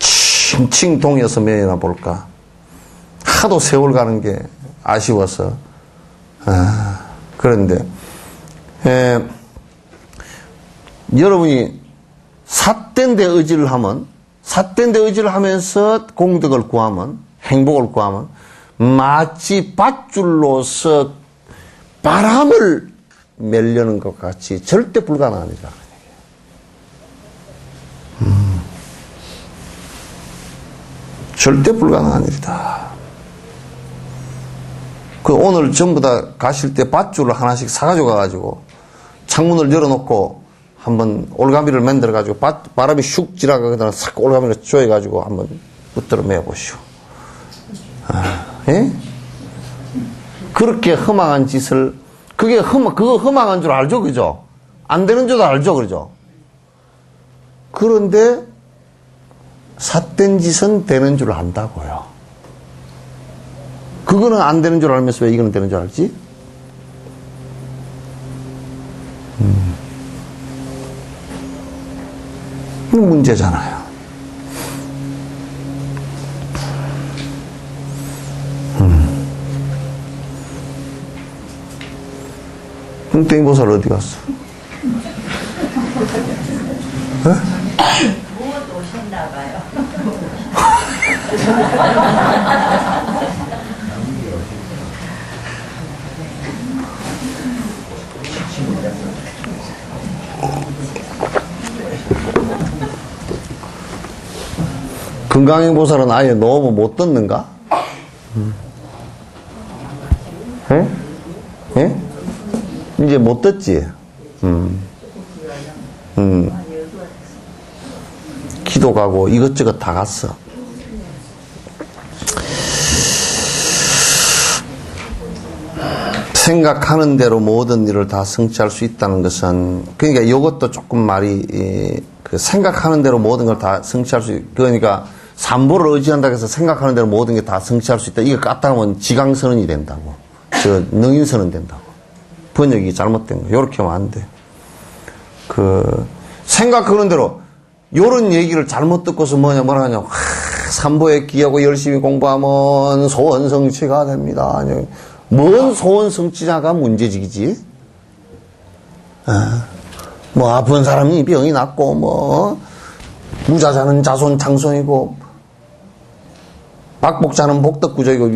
칭칭 동여서 매여나 볼까. 하도 세월 가는 게 아쉬워서. 그런데 여러분이 삿된데 의지를 하면, 삿된데 의지를 하면서 공덕을 구하면, 행복을 구하면 마치 밧줄로서 바람을 멜려는 것 같이 절대 불가능합니다. 절대 불가능한 일이다. 그 오늘 전부 다 가실 때 밧줄을 하나씩 사가지고 가가지고 창문을 열어놓고 한번 올가미를 만들어가지고 바람이 슉 지나가거나 싹 올가미를 조여가지고 한번 붙들어 매보시오. 예? 그렇게 허망한 짓을, 그거 허망한 줄 알죠, 그죠? 안 되는 줄도 알죠, 그죠? 그런데 삿된 짓은 되는 줄 안다고요. 그거는 안 되는 줄 알면서 왜 이거는 되는 줄 알지? 이건 문제잖아요. 뚱땡이 보살 어디 갔어? 무엇도 오셨나봐요. 건강행보살은 아예 너무 못 듣는가? 예? 예? 이제 못 듣지? 기도 가고 이것저것 다 갔어. 생각하는 대로 모든 일을 다 성취할 수 있다는 것은, 그러니까 이것도 조금 말이, 생각하는 대로 모든 걸 다 성취할 수 그러니까 삼보를 의지한다고 해서 생각하는 대로 모든 게 다 성취할 수 있다. 이거 까딱하면 지강선언이 된다고. 능인선언 된다고. 번역이 잘못된 거. 요렇게 하면 안 돼. 생각하는 대로, 요런 얘기를 잘못 듣고서 뭐라 하냐. 삼보에 끼하고 열심히 공부하면 소원성취가 됩니다. 뭔 소원성취자가 문제지기지? 뭐, 아픈 사람이 병이 낫고, 무자자는 자손 장손이고, 박복자는 복덕구족이고,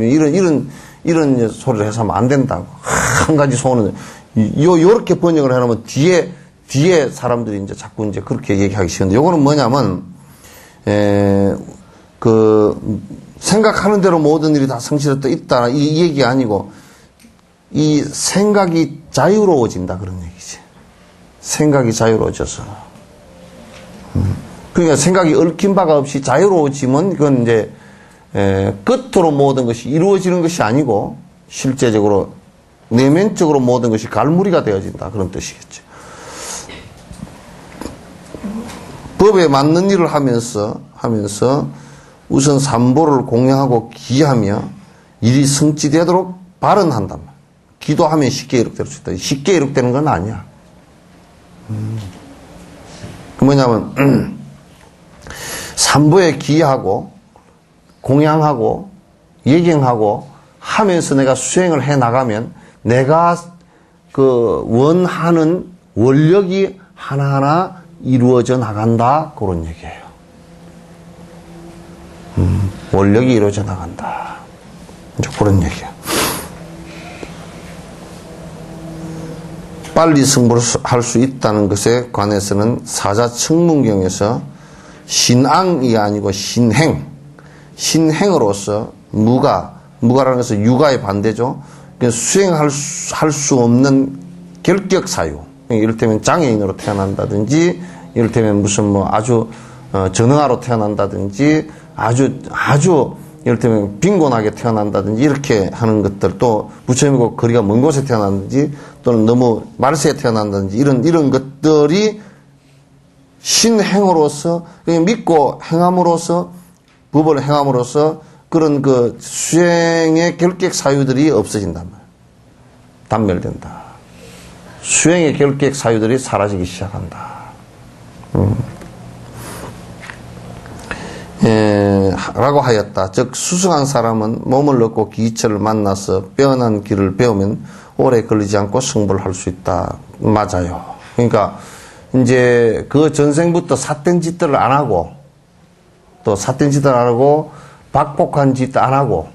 이런 소리를 해서 하면 안 된다고. 한 가지 소원은, 요렇게 번역을 해놓으면 뒤에 사람들이 이제 자꾸 이제 그렇게 얘기하기 쉬운데, 요거는 뭐냐면, 생각하는 대로 모든 일이 다 성취되어 있다. 이 얘기 아니고, 이 생각이 자유로워진다 그런 얘기지. 생각이 자유로워져서. 그러니까 생각이 얽힌 바가 없이 자유로워지면 그건 이제 끝으로 모든 것이 이루어지는 것이 아니고 실제적으로 내면적으로 모든 것이 갈무리가 되어진다 그런 뜻이겠죠. 법에 맞는 일을 하면서 우선 삼보를 공양하고 기하며 일이 성취되도록 발언한단 말이야. 기도하면 쉽게 이룩될 수 있다. 쉽게 이룩되는 건 아니야. 그 뭐냐면 삼보에 기하고 공양하고 예경하고 하면서 내가 수행을 해 나가면 내가 그 원하는 원력이 하나하나 이루어져 나간다 그런 얘기예요. 원력이 이루어져 나간다. 이제 그런 얘기야. 빨리 승부를 할 수 있다는 것에 관해서는 사자청문경에서 신앙이 아니고 신행으로서 무가라는 것은 육아의 반대죠. 수행할 수 없는 결격사유. 이를테면 장애인으로 태어난다든지, 이를테면 무슨 뭐 아주 전능아로 태어난다든지, 아주 이를테면 빈곤하게 태어난다든지 이렇게 하는 것들, 또 부처님과 거리가 먼 곳에 태어난다든지 또는 너무 말세에 태어난다든지 이런 것들이 신행으로서 그냥 믿고 행함으로써 법을 행함으로써 그런 그 수행의 결격 사유들이 없어진단 말이에요. 단멸된다. 수행의 결격 사유들이 사라지기 시작한다. 라고 하였다. 즉 수승한 사람은 몸을 얻고 기처를 만나서 빼어난 길을 배우면 오래 걸리지 않고 승부를 할 수 있다. 맞아요. 그러니까 이제 그 전생부터 삿된 짓들을 안 하고 또 삿된 짓을 안 하고 박복한 짓 안 하고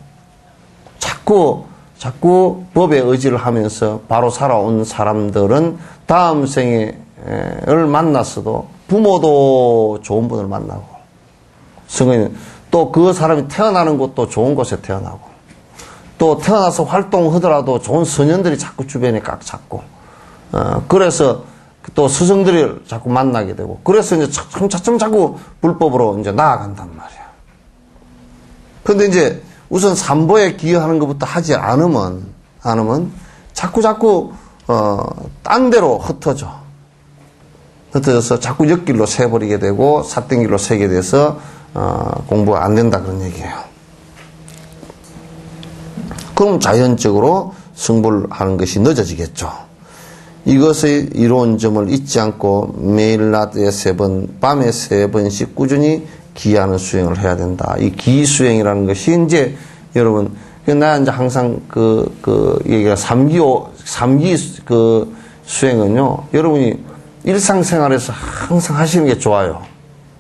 자꾸 법에 의지를 하면서 바로 살아온 사람들은 다음 생을 만났어도 부모도 좋은 분을 만나고 성은 또 그 사람이 태어나는 곳도 좋은 곳에 태어나고 또 태어나서 활동하더라도 좋은 선현들이 자꾸 주변에 꽉 잡고 그래서 또 스승들을 자꾸 만나게 되고 그래서 이제 차츰 자꾸 불법으로 이제 나아간단 말이야. 근데 이제 우선 삼보에 기여하는 것부터 하지 않으면 자꾸 딴 데로 흩어져서 자꾸 옆길로 새버리게 되고 삿된 길로 새게 돼서 공부가 안 된다 그런 얘기예요. 그럼 자연적으로 승부를 하는 것이 늦어지겠죠. 이것의 이로운 점을 잊지 않고 매일 낮에 3번, 밤에 3번씩 꾸준히 기하는 수행을 해야 된다. 이 기수행이라는 것이 이제 여러분, 나 이제 항상 얘기가 삼기 수행은요, 여러분이 일상생활에서 항상 하시는 게 좋아요.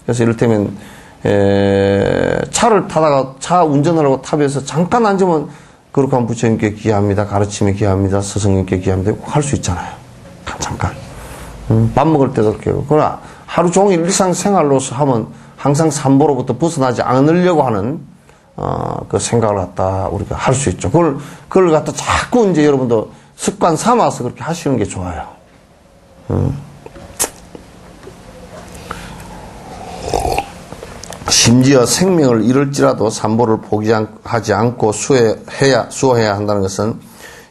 그래서 이를테면, 차를 타다가 차 운전을 하고 탑에서 잠깐 앉으면 그렇게 하면 부처님께 기합니다. 가르침에 기합니다. 스승님께 기합니다. 꼭 할 수 있잖아요. 잠깐. 밥 먹을 때도 그렇게 하고. 그러나 하루 종일 일상생활로서 하면 항상 삼보로부터 벗어나지 않으려고 하는 그 생각을 갖다 우리가 할 수 있죠. 그걸 갖다 자꾸 이제 여러분도 습관 삼아서 그렇게 하시는 게 좋아요. 심지어 생명을 잃을지라도 삼보를 포기하지 않고 수호해야 한다는 것은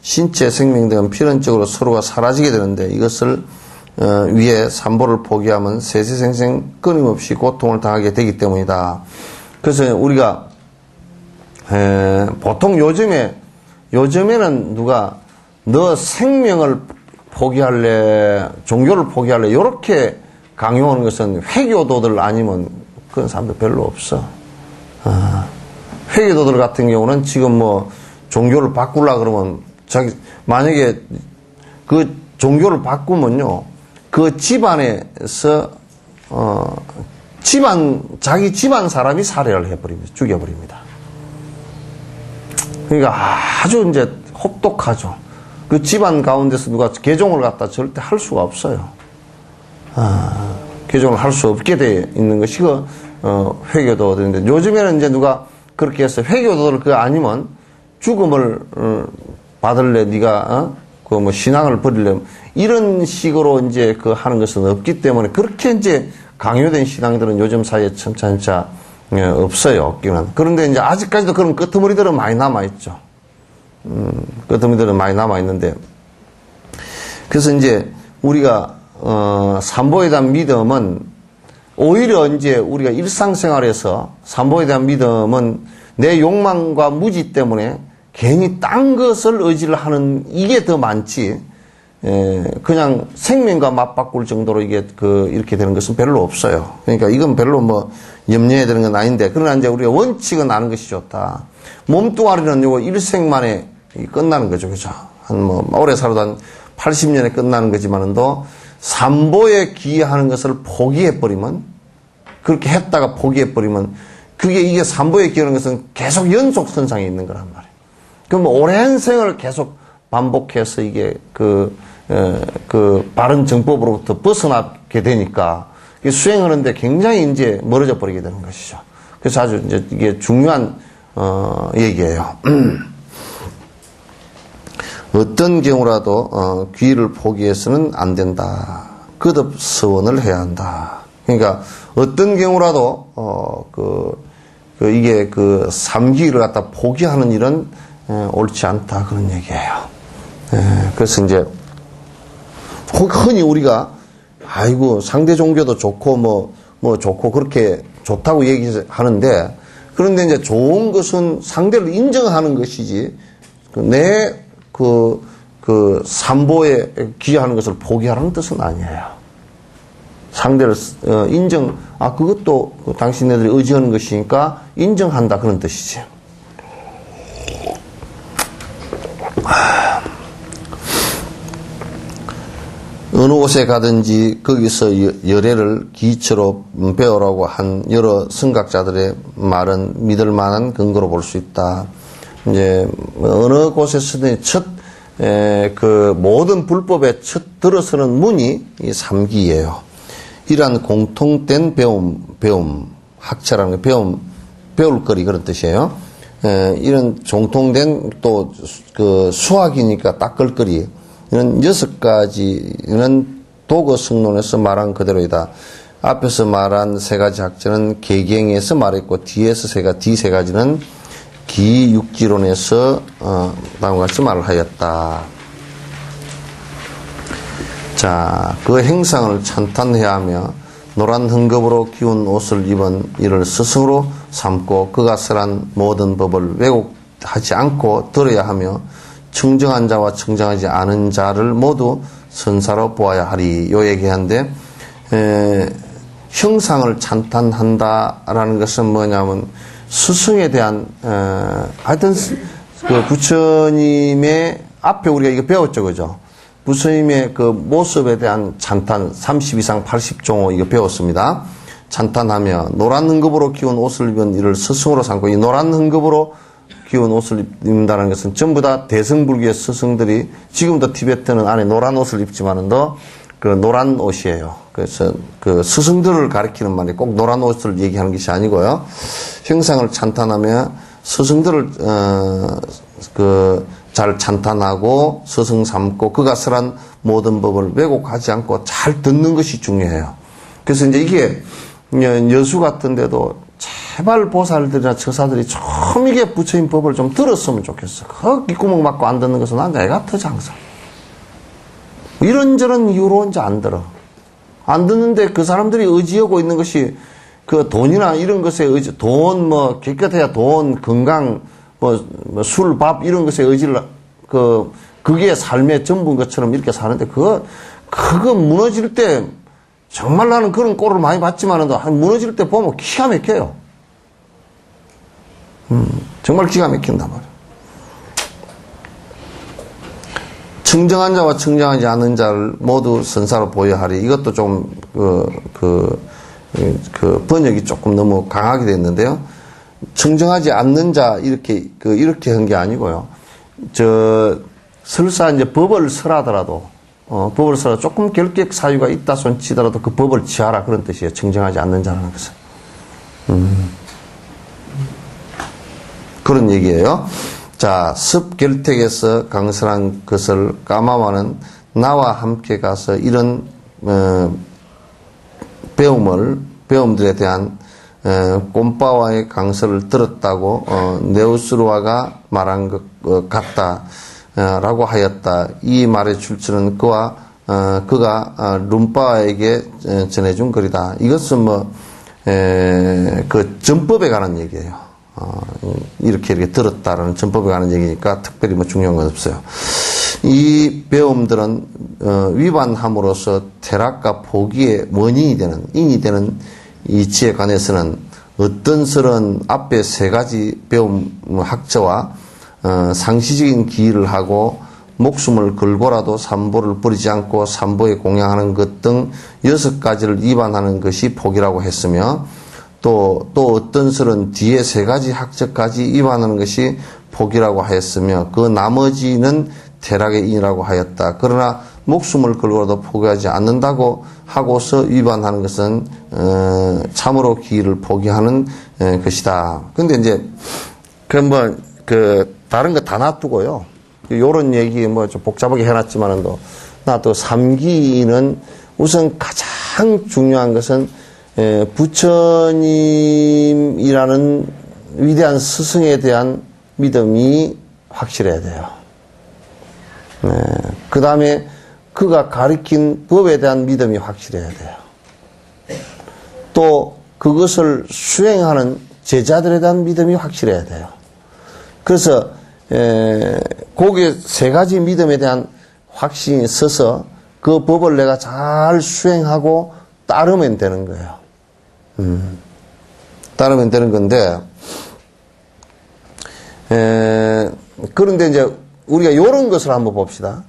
신체 생명 등은 필연적으로 서로가 사라지게 되는데 이것을 위해 삼보를 포기하면 세세생생 끊임없이 고통을 당하게 되기 때문이다. 그래서 우리가 보통 요즘에는 누가 너 생명을 포기할래, 종교를 포기할래 이렇게 강요하는 것은 회교도들 아니면 그런 사람들 별로 없어. 회교도들 같은 경우는 지금 뭐 종교를 바꾸려 그러면 만약에 그 종교를 바꾸면요, 그 집안에서 자기 집안 사람이 살해를 해버립니다. 죽여버립니다. 그러니까 아주 이제 혹독하죠. 그 집안 가운데서 누가 개종을 갖다 절대 할 수가 없어요. 개종을 할 수 없게 돼 있는 것이 회교도인데 요즘에는 이제 누가 그렇게 해서 회교도를 그거 아니면 죽음을 받을래? 네가 그 뭐 신앙을 버릴래? 이런 식으로 이제 그 하는 것은 없기 때문에 그렇게 이제 강요된 신앙들은 요즘 사이에 진짜 없어요. 없기는. 그런데 이제 아직까지도 그런 끄트머리들은 많이 남아 있죠. 끄트머리들은 많이 남아 있는데, 그래서 이제 우리가 삼보에 대한 믿음은 오히려 이제 우리가 일상생활에서 삼보에 대한 믿음은 내 욕망과 무지 때문에 괜히 딴 것을 의지를 하는 이게 더 많지, 그냥 생명과 맞바꿀 정도로 이게 이렇게 되는 것은 별로 없어요. 그러니까 이건 별로 뭐 염려해야 되는 건 아닌데, 그러나 이제 우리가 원칙은 아는 것이 좋다. 몸뚱아리는 요거 일생만에 끝나는 거죠. 그죠? 오래 살아도 한 80년에 끝나는 거지만은도 삼보에 기여하는 것을 포기해버리면, 그렇게 했다가 포기해버리면, 이게 삼보에 기여하는 것은 계속 연속선상에 있는 거란 말이에요. 그럼 오랜 생을 계속 반복해서 이게 바른 정법으로부터 벗어나게 되니까 수행하는데 굉장히 이제 멀어져 버리게 되는 것이죠. 그래서 아주 이제 이게 중요한, 얘기예요. 어떤 경우라도 귀를 포기해서는 안 된다. 거듭 서원을 해야 한다. 그러니까 어떤 경우라도 이게 삼귀를 갖다 포기하는 일은 옳지 않다, 그런 얘기예요. 그래서 이제 흔히 우리가 아이고 상대 종교도 좋고 뭐 좋고 그렇게 좋다고 얘기하는데, 그런데 이제 좋은 것은 상대를 인정하는 것이지 내 삼보에 기여하는 것을 포기하라는 뜻은 아니에요. 상대를 그것도 당신네들이 의지하는 것이니까 인정한다, 그런 뜻이지. 어느 곳에 가든지 거기서 열애를 기초로 배우라고 한 여러 성각자들의 말은 믿을 만한 근거로 볼 수 있다. 이제 어느 곳에서든 모든 불법의 첫 들어서는 문이 이 삼기예요. 이러한 공통된 배움, 학처라는 거, 배울 거리, 그런 뜻이에요. 이런 공통된 또 수학이니까 닦을 거리, 이런 6가지는 도거성론에서 말한 그대로이다. 앞에서 말한 3가지 학자는 개경에서 말했고, 뒤 세 가지는 기육지론에서 다음과 같이 말을 하였다. 자, 그 행상을 찬탄해야 하며 노란 헝겊으로 기운 옷을 입은 이를 스승으로 삼고 그가 설한 모든 법을 왜곡하지 않고 들어야 하며 청정한 자와 청정하지 않은 자를 모두 선사로 보아야 하리. 요 얘기한데, 형상을 찬탄한다라는 것은 뭐냐면 스승에 대한 하여튼 부처님의 앞에 우리가 이거 배웠죠, 그죠? 부처님의 모습에 대한 찬탄 30 이상 80종호 이거 배웠습니다. 찬탄하며 노란 헝겊으로 기운 옷을 입은 이를 스승으로 삼고, 이 노란 헝겊으로 기운 옷을 입는다는 것은 전부 다 대승불교의 스승들이, 지금도 티베트는 안에 노란 옷을 입지만은도 노란 옷이에요. 그래서 스승들을 가리키는 말이 꼭 노란 옷을 얘기하는 것이 아니고요. 형상을 찬탄하며 스승들을 잘 찬탄하고 스승 삼고 그가 설한 모든 법을 왜곡하지 않고 잘 듣는 것이 중요해요. 그래서 이제 이게 여수 같은 데도 제발 보살들이나 처사들이 좀 이게 부처님 법을 좀 들었으면 좋겠어. 그 귓구멍 막고 안 듣는 것은 난 애가 터져 항상. 이런저런 이유로 이제 안 들어. 안 듣는데 그 사람들이 의지하고 있는 것이 돈이나 이런 것에 의지, 깨끗해야 돈, 건강, 술, 밥, 이런 것에 의지를, 그게 삶의 전부인 것처럼 이렇게 사는데, 그거 무너질 때, 정말 나는 그런 꼴을 많이 봤지만은, 무너질 때 보면 기가 막혀요. 정말 기가 막힌단 말이에요. 청정한 자와 청정하지 않은 자를 모두 선사로 보여야 하리. 이것도 좀, 번역이 조금 너무 강하게 됐는데요. 청정하지 않는 자, 이렇게 한 게 아니고요. 설사 이제 법을 설하더라도, 조금 결격 사유가 있다 손 치더라도 그 법을 취하라, 그런 뜻이에요. 청정하지 않는 자라는 것은. 그런 얘기예요. 자, 습결택에서 강설한 것을 까마와는 나와 함께 가서 이런 배움들에 대한 꼼빠와의 강설을 들었다고 네우스루아가 말한 것 같다 라고 하였다. 이 말의 출처는 그가 룸빠에게 전해준 글이다. 이것은 그 전법에 관한 얘기예요. 이렇게 들었다라는 전법에 관한 얘기니까 특별히 중요한 건 없어요. 이 배움들은 위반함으로써 퇴락과 포기의 원인이 되는, 인이 되는 이치에 관해서는 어떤스런 앞에 세 가지 배움 학자와 상시적인 기의를 하고 목숨을 걸고라도 삼보를 버리지 않고 삼보에 공양하는 것 등 6가지를 위반하는 것이 포기라고 했으며 또 어떤스런 뒤에 세 가지 학적까지 위반하는 것이 포기라고 하였으며 그 나머지는 퇴락의 인이라고 하였다. 그러나 목숨을 걸고라도 포기하지 않는다고 하고서 위반하는 것은 참으로 기의를 포기하는 것이다. 근데 이제 다른 거 다 놔두고요. 요런 얘기 좀 복잡하게 해놨지만은 또 삼기는 우선 가장 중요한 것은 부처님이라는 위대한 스승에 대한 믿음이 확실해야 돼요. 그 다음에 그가 가르친 법에 대한 믿음이 확실해야 돼요. 또 그것을 수행하는 제자들에 대한 믿음이 확실해야 돼요. 그래서 거기에 세 가지 믿음에 대한 확신이 있어서 그 법을 내가 잘 수행하고 따르면 되는 거예요. 따르면 되는 건데 그런데 이제 우리가 이런 것을 한번 봅시다.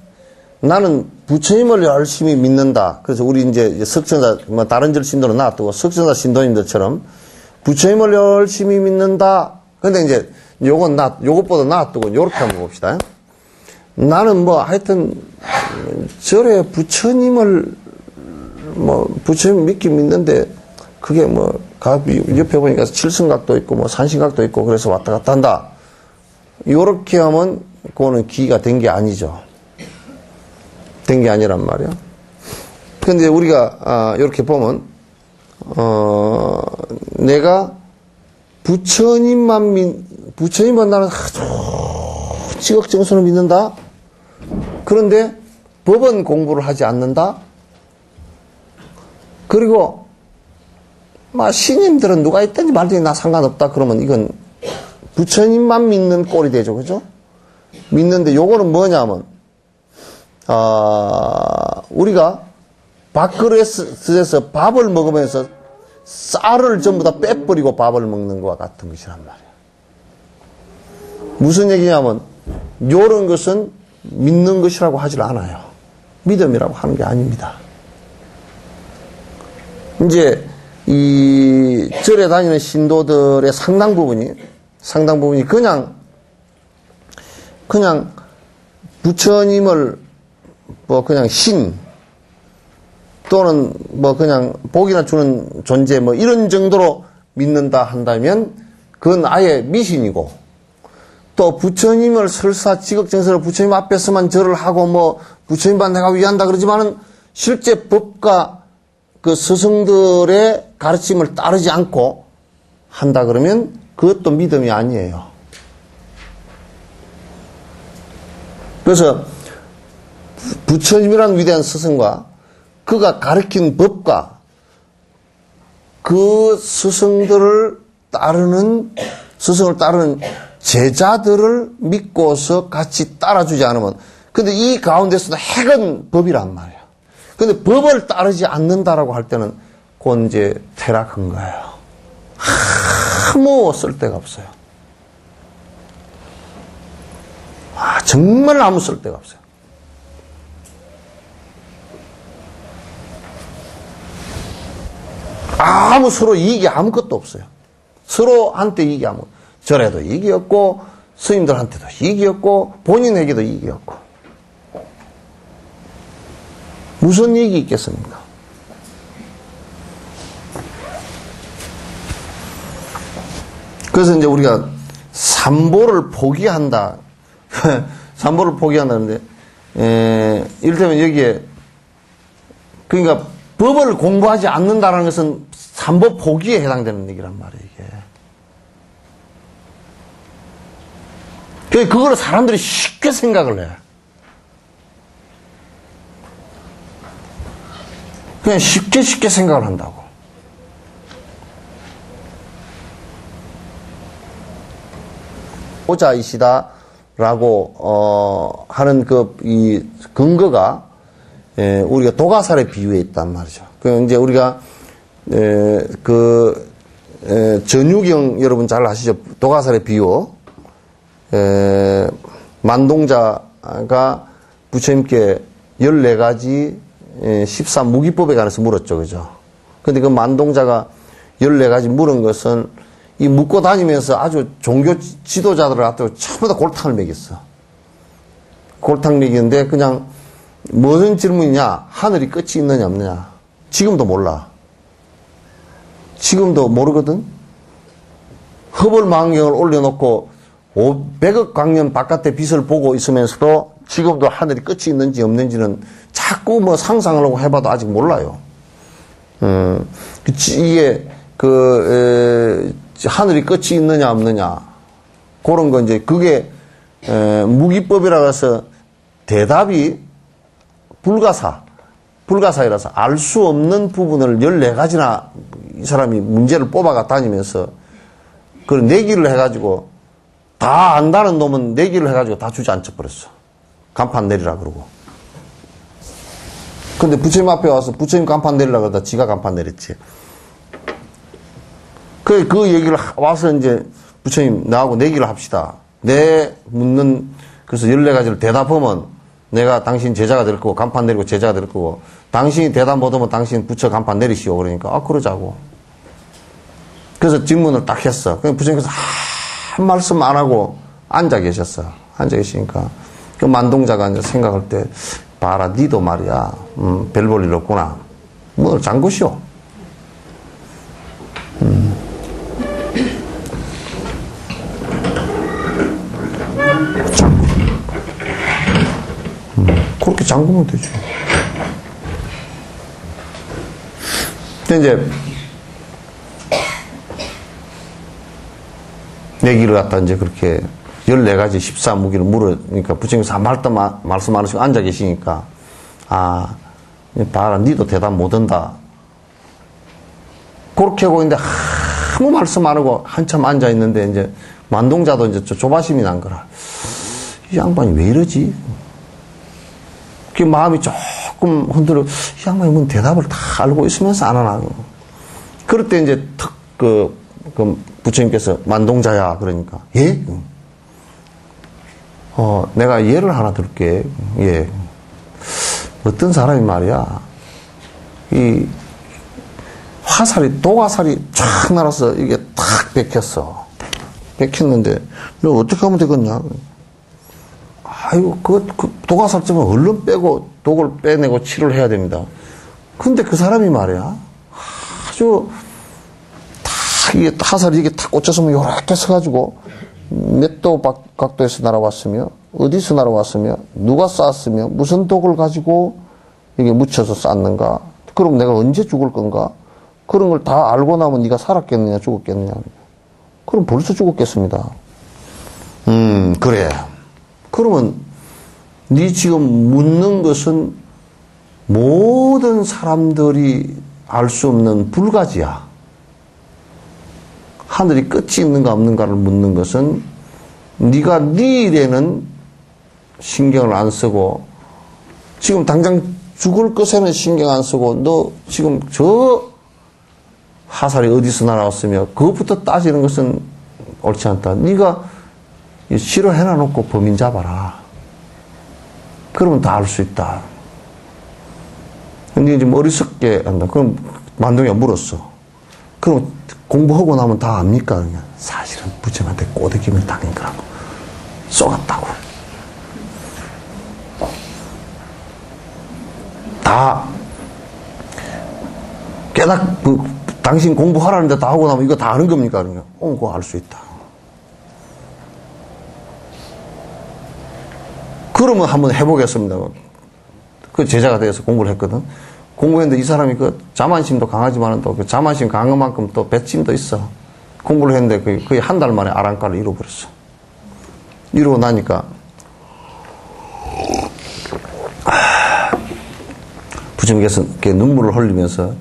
나는 부처님을 열심히 믿는다. 그래서 우리 이제 석천사, 다른 절 신도는 놔두고 석천사 신도님들처럼 부처님을 열심히 믿는다. 근데 이제 요것보다 놔두고 요렇게 한번 봅시다. 나는 하여튼 절에 부처님을 부처님 믿긴 믿는데 그게 옆에 보니까 칠성각도 있고 산신각도 있고 그래서 왔다 갔다 한다. 요렇게 하면 그거는 기가 된 게 아니죠. 된 게 아니란 말이야. 근데 우리가 이렇게 보면 내가 부처님만 나는 아주 지극정성을 믿는다. 그런데 법은 공부를 하지 않는다. 그리고 신님들은 누가 있든지 말든지 나 상관없다. 그러면 이건 부처님만 믿는 꼴이 되죠. 그죠? 믿는데 요거는 뭐냐면 우리가 밥그릇에서 밥을 먹으면서 쌀을 전부 다 빼버리고 밥을 먹는 것과 같은 것이란 말이야. 무슨 얘기냐면 요런 것은 믿는 것이라고 하질 않아요. 믿음이라고 하는 게 아닙니다. 이제 이 절에 다니는 신도들의 상당 부분이 그냥 부처님을 그냥 신 또는 그냥 복이나 주는 존재 이런 정도로 믿는다 한다면 그건 아예 미신이고, 또 부처님을 설사 지극정성으로 부처님 앞에서만 절을 하고 부처님만 내가 위한다 그러지만은 실제 법과 그 스승들의 가르침을 따르지 않고 한다 그러면 그것도 믿음이 아니에요. 그래서 부처님이라는 위대한 스승과 그가 가르친 법과 그 스승을 따르는 제자들을 믿고서 같이 따라주지 않으면, 근데 이 가운데서도 핵은 법이란 말이야. 근데 법을 따르지 않는다라고 할 때는 그건 이제 퇴락한 거예요. 아무 쓸데가 없어요. 정말 아무 쓸데가 없어요. 서로 이익이 아무것도 없어요. 서로한테 이익이 절에도 이익이 없고 스님들한테도 이익이 없고 본인에게도 이익이 없고 무슨 이익이 있겠습니까? 그래서 이제 우리가 삼보를 포기한다. 삼보를 포기한다는데, 이를테면 여기에, 그러니까 법을 공부하지 않는다는 것은 삼보 포기에 해당되는 얘기란 말이에요, 이게. 그걸 사람들이 쉽게 생각을 해. 그냥 쉽게 생각을 한다고. 보자이시다라고 하는 이 근거가 우리가 도가살의 비유에 있단 말이죠. 그 이제 우리가 전유경 여러분 잘 아시죠? 도가살의 비유. 만동자가 부처님께 14가지 14무기법에 관해서 물었죠. 그죠? 근데 그 만동자가 14가지 물은 것은 이 묻고 다니면서 아주 종교 지도자들을 갖다가 전부 다 골탕을 먹였어. 골탕 먹이는데 그냥 무슨 질문이냐? 하늘이 끝이 있느냐 없느냐? 지금도 몰라. 지금도 모르거든? 허벌망경을 올려놓고 500억 광년 바깥의 빛을 보고 있으면서도 지금도 하늘이 끝이 있는지 없는지는 자꾸 상상을 하고 해봐도 아직 몰라요. 이게 하늘이 끝이 있느냐 없느냐 그런 거 이제 그게 무기법이라고 해서 대답이 불가사이라서 알 수 없는 부분을 14가지나 이 사람이 문제를 뽑아가 다니면서 그걸 내기를 해가지고 다 안다는 놈은 내기를 해가지고 다 주저앉혀 버렸어. 간판 내리라 그러고. 근데 부처님 앞에 와서 부처님 간판 내리라 그러다 지가 간판 내렸지. 그 얘기를 와서 이제 부처님 나하고 내기를 합시다. 내 묻는 그래서 14가지를 대답하면 내가 당신 제자가 될 거고 간판 내리고 제자가 될 거고 당신이 대답 못하면 당신 부처 간판 내리시오. 그러니까 그러자고. 그래서 질문을 딱 했어. 그냥 부처님께서 한 말씀 안 하고 앉아 계셨어. 앉아 계시니까 그 만동자가 이제 생각할 때 봐라 니도 말이야 별 볼 일 없구나. 뭘 장구시오. 그렇게 잠그면 되지. 근데 이제 내기를 갖다 이제 그렇게 14가지 14무기를 물으니까 부처님께서 한 말도 말씀 안 하시고 앉아 계시니까 봐라 니도 대답 못한다. 그렇게 하고 있는데 아무 말씀 안 하고 한참 앉아 있는데 이제 만동자도 이제 조바심이 난 거라. 이 양반이 왜 이러지? 그 마음이 조금 흔들려. 이 양반이 뭔 대답을 다 알고 있으면서 안 하나. 그럴 때 이제 부처님께서 만동자야 그러니까 예? 내가 예를 하나 들게. 예. 어떤 사람이 말이야 이 화살이 도가살이 쫙 날아서 이게 탁 베꼈어. 베꼈는데 너 어떻게 하면 되겠냐? 아이고 그 도가살점은 얼른 빼고 독을 빼내고 치료를 해야 됩니다. 근데 그 사람이 말이야 아주 이게 화살이 이게 탁 꽂혔으면 요렇게 서가지고 몇 도 각도에서 날아왔으며 어디서 날아왔으며 누가 쐈으며 무슨 독을 가지고 이게 묻혀서 쐈는가? 그럼 내가 언제 죽을 건가? 그런 걸 다 알고 나면 네가 살았겠느냐 죽었겠느냐? 그럼 벌써 죽었겠습니다. 그래. 그러면 네 지금 묻는 것은 모든 사람들이 알 수 없는 불가지야. 하늘이 끝이 있는가 없는가를 묻는 것은 네가 네 일에는 신경을 안 쓰고 지금 당장 죽을 것에는 신경 안 쓰고 너 지금 저 화살이 어디서 날아왔으며 그것부터 따지는 것은 옳지 않다. 네가 싫어해놔 놓고 범인 잡아라. 그러면 다 알 수 있다. 근데 이제 어리석게 한다. 그럼 만동이가 물었어. 그럼 공부하고 나면 다 압니까? 그냥 사실은 부처님한테 꼬드김을 당한 거라고. 쏘갔다고. 다 당신 공부하라는데 다 하고 나면 이거 다 아는 겁니까? 그러니까 그거 알 수 있다. 그러면 한번 해보겠습니다. 그 제자가 되어서 공부를 했거든. 공부했는데 이 사람이 그 자만심도 강하지만 또 그 자만심 강한 만큼 또 배심도 있어. 공부를 했는데 거의 한 달 만에 아랑가를 이뤄버렸어. 이러고 나니까 부처님께서 이렇게 눈물을 흘리면서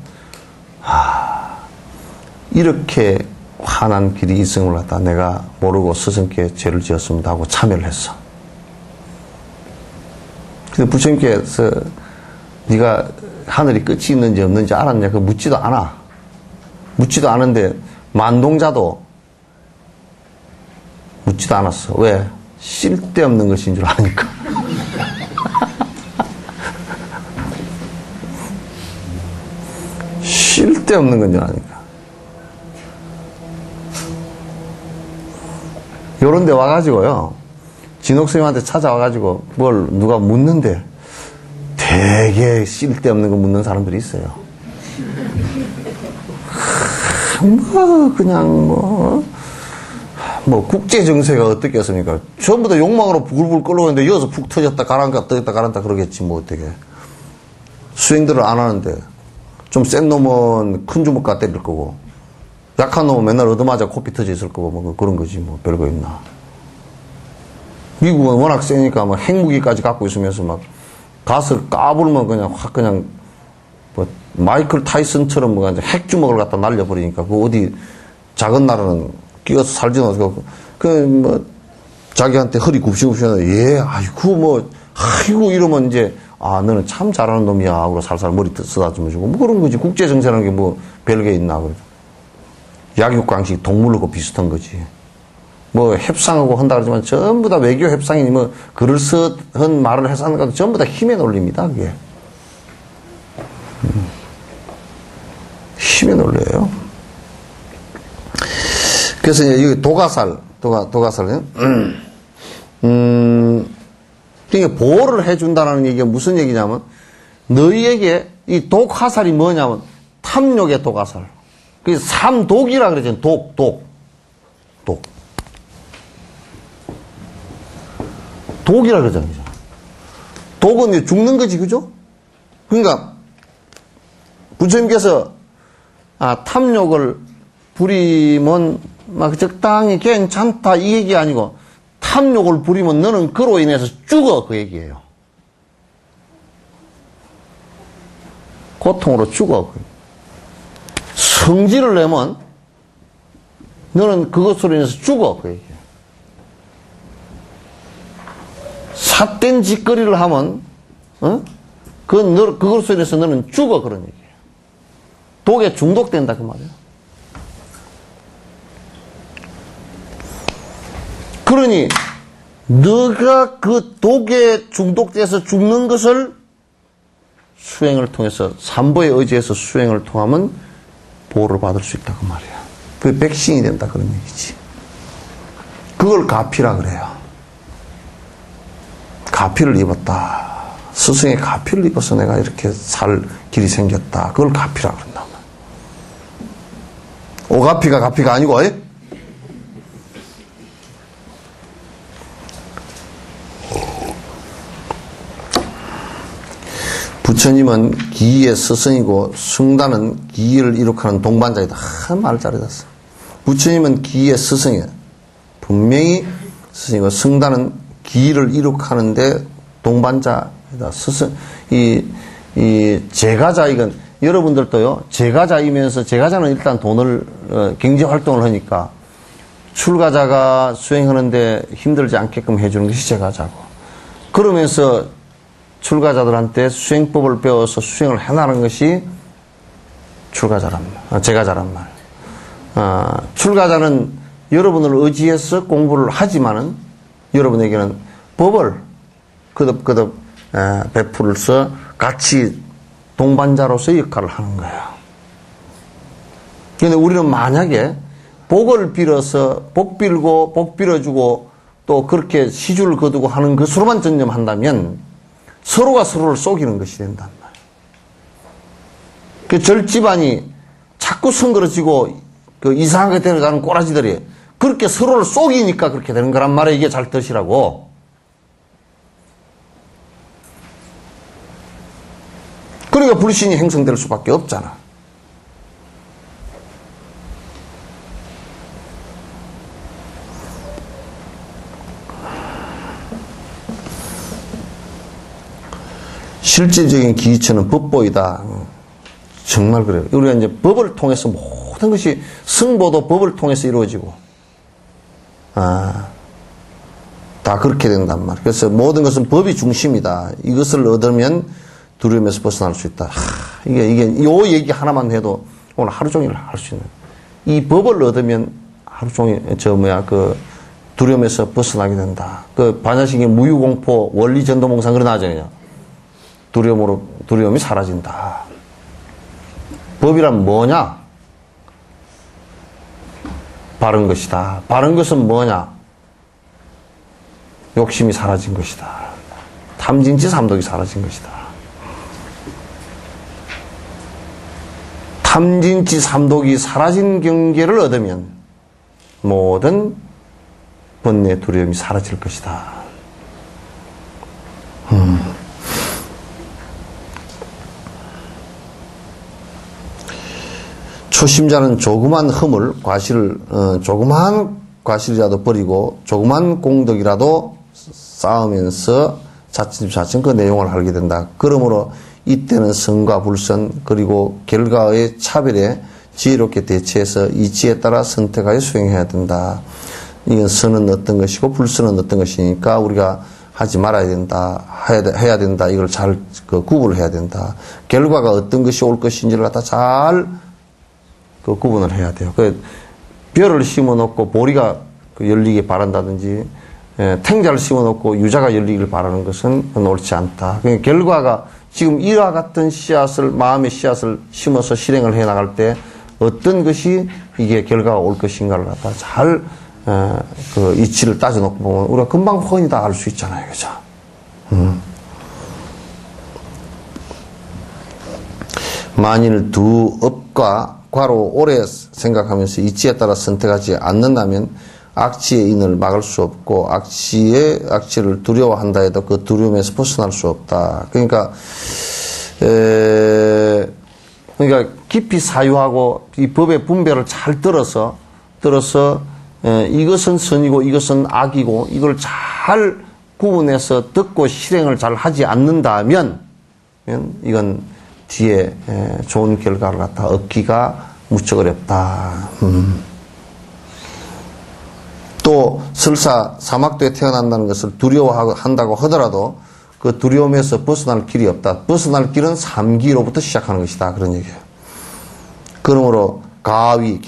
이렇게 환한 길이 있음을 갖다 내가 모르고 스승께 죄를 지었습니다 하고 참여를 했어. 근데 부처님께서 네가 하늘이 끝이 있는지 없는지 알았냐? 그 묻지도 않아. 묻지도 않은데 만동자도 묻지도 않았어. 왜? 쓸데없는 것인 줄 아니까. 쓸데없는 건 줄 아니까. 요런 데 와가지고요. 진옥스님한테 찾아와가지고 뭘 누가 묻는데 되게 쓸데없는 거 묻는 사람들이 있어요. 그냥 국제 정세가 어떻겠습니까? 전부 다 욕망으로 부글부글 끓어오는데 여기서 푹 터졌다 가라앉다 떠졌다 가라앉다 그러겠지 뭐 어떻게. 수행들을 안 하는데 좀 센 놈은 큰 주먹 때릴 거고 약한 놈은 맨날 얻어맞아 코피 터져 있을 거고 뭐 그런 거지 뭐 별거 있나. 미국은 워낙 세니까 뭐 핵무기까지 갖고 있으면서 막 가스를 까불면 그냥 확 그냥 뭐 마이클 타이슨처럼 뭐 핵주먹을 갖다 날려버리니까 그 어디 작은 나라는 끼어서 살지 않고 뭐 자기한테 허리 굽시굽시하는데 예 아이고 이러면 이제 너는 참 잘하는 놈이야 하고 살살 머리 쓰다듬어 주고 뭐 그런 거지. 국제 정세라는 게 뭐 별게 있나. 약육강식 동물하고 비슷한 거지. 뭐 협상하고 한다 그러지만 전부 다 외교 협상이니 뭐 그럴듯한 말을 해서 하는 것도 전부 다 힘의 논리입니다. 그게 힘의 논리예요. 그래서 여기 도가살 그러니까 보호를 해준다는 얘기가 무슨 얘기냐면 너희에게 이 독화살이 뭐냐면 탐욕의 독화살. 그게 삼독이라 그러잖아요. 독. 독이라 그러잖아요. 독은 죽는 거지, 그죠? 그러니까 부처님께서 탐욕을 부리면 막 적당히 괜찮다 이 얘기 아니고 탐욕을 부리면 너는 그로 인해서 죽어 그 얘기예요. 고통으로 죽어. 성질을 내면 너는 그것으로 인해서 죽어 그 얘기예요. 삿된 짓거리를 하면 그것으로 인해서 너는 죽어 그런 얘기예요. 독에 중독된다 그 말이에요. 그러니 너가 그 독에 중독돼서 죽는 것을 수행을 통해서 삼보에 의지해서 수행을 통하면 보호를 받을 수 있다 그 말이야. 그게 백신이 된다 그런 얘기지. 그걸 가피라 그래요. 가피를 입었다. 스승의 가피를 입어서 내가 이렇게 살 길이 생겼다. 그걸 가피라 그런다. 오가피가 가피가 아니고 부처님은 기의 스승이고 승단은 기를 이룩하는 동반자이다. 말을 잘해놨어. 부처님은 기의 스승이야. 분명히 스승이고 승단은 기를 이룩하는데 동반자이다. 스승 이 제가자 이건 여러분들도요. 제가자이면서 제가자는 일단 돈을 경제 활동을 하니까 출가자가 수행하는데 힘들지 않게끔 해주는 것이 제가자고. 그러면서 출가자들한테 수행법을 배워서 수행을 해나가는 것이 제가자란 말. 출가자는 여러분을 의지해서 공부를 하지만은 여러분에게는 법을 거듭 베풀어서 같이 동반자로서의 역할을 하는 거예요. 그런데 우리는 만약에 복을 빌어서 복 빌고 복 빌어주고 또 그렇게 시주를 거두고 하는 것으로만 전념한다면 서로가 서로를 속이는 것이 된단 말이에요. 그 절집안이 자꾸 성그러지고 그 이상하게 되어가는 꼬라지들이 그렇게 서로를 속이니까 그렇게 되는 거란 말이에요. 이게 잘 뜻이라고. 그러니까 불신이 형성될 수밖에 없잖아. 실질적인 기초는 법보이다. 정말 그래요. 우리가 이제 법을 통해서 모든 것이 승보도 법을 통해서 이루어지고, 다 그렇게 된단 말이에요. 그래서 모든 것은 법이 중심이다. 이것을 얻으면 두려움에서 벗어날 수 있다. 요 얘기 하나만 해도 오늘 하루 종일 할 수 있는. 이 법을 얻으면 하루 종일, 두려움에서 벗어나게 된다. 반야식의 무유공포 원리전도몽상 그런 하잖아요. 두려움이 사라진다. 법이란 뭐냐? 바른 것이다. 바른 것은 뭐냐? 욕심이 사라진 것이다. 탐진치 삼독이 사라진 것이다. 탐진치 삼독이 사라진 경계를 얻으면 모든 번뇌 두려움이 사라질 것이다. 초심자는 조그만 허물, 조그만 과실이라도 버리고 조그만 공덕이라도 쌓으면서 차츰차츰 그 내용을 알게 된다. 그러므로 이때는 선과 불선 그리고 결과의 차별에 지혜롭게 대처해서 이치에 따라 선택하여 수행해야 된다. 이건 선은 어떤 것이고 불선은 어떤 것이니까 우리가 하지 말아야 된다. 해야 된다. 이걸 잘 구분을 해야 된다. 결과가 어떤 것이 올 것인지를 갖다 잘 구분을 해야 돼요. 벼를 심어놓고 보리가 열리게 바란다든지, 탱자를 심어놓고 유자가 열리길 바라는 것은 옳지 않다. 그러니까 결과가 지금 이와 같은 마음의 씨앗을 심어서 실행을 해 나갈 때 어떤 것이 이게 결과가 올 것인가를 갖다 잘, 이치를 따져놓고 보면 우리가 금방 훤히 다 알 수 있잖아요. 그죠? 만일 두 업과 과로 오래 생각하면서 이치에 따라 선택하지 않는다면 악취의 인을 막을 수 없고 악취를 두려워한다 해도 그 두려움에서 벗어날 수 없다. 그러니까 깊이 사유하고 이 법의 분별을 잘 들어서 이것은 선이고 이것은 악이고 이걸 잘 구분해서 듣고 실행을 잘 하지 않는다면 이건 뒤에 좋은 결과를 갖다 얻기가 무척 어렵다. 또 설사 사막도에 태어난다는 것을 두려워한다고 하더라도 그 두려움에서 벗어날 길이 없다. 벗어날 길은 삼기로부터 시작하는 것이다. 그런 얘기예요. 그러므로 가위가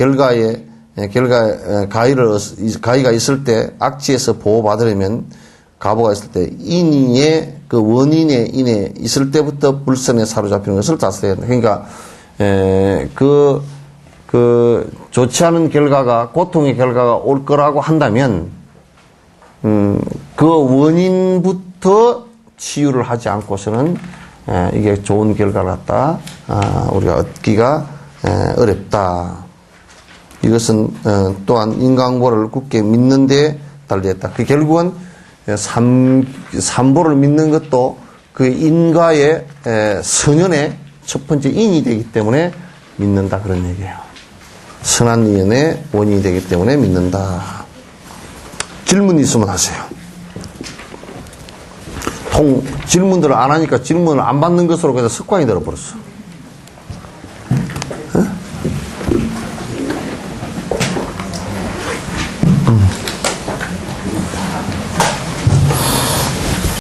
있을 때 악취에서 보호받으려면 가보가 있을 때 인의 그 원인의 인에 있을 때부터 불선에 사로잡히는 것을 다스려야 된다. 그러니까 좋지 않은 결과가 고통의 결과가 올 거라고 한다면 그 원인부터 치유를 하지 않고서는 이게 좋은 결과를 갖다 우리가 얻기가 어렵다. 이것은 또한 인간보를 굳게 믿는 데 달려있다. 그 결국은 삼보를 믿는 것도 그 인과의 선연의 첫 번째 인이 되기 때문에 믿는다. 그런 얘기예요. 선한 인연의 원인이 되기 때문에 믿는다. 질문 있으면 하세요. 질문들을 안 하니까 질문을 안 받는 것으로 그냥 습관이 되어버렸어.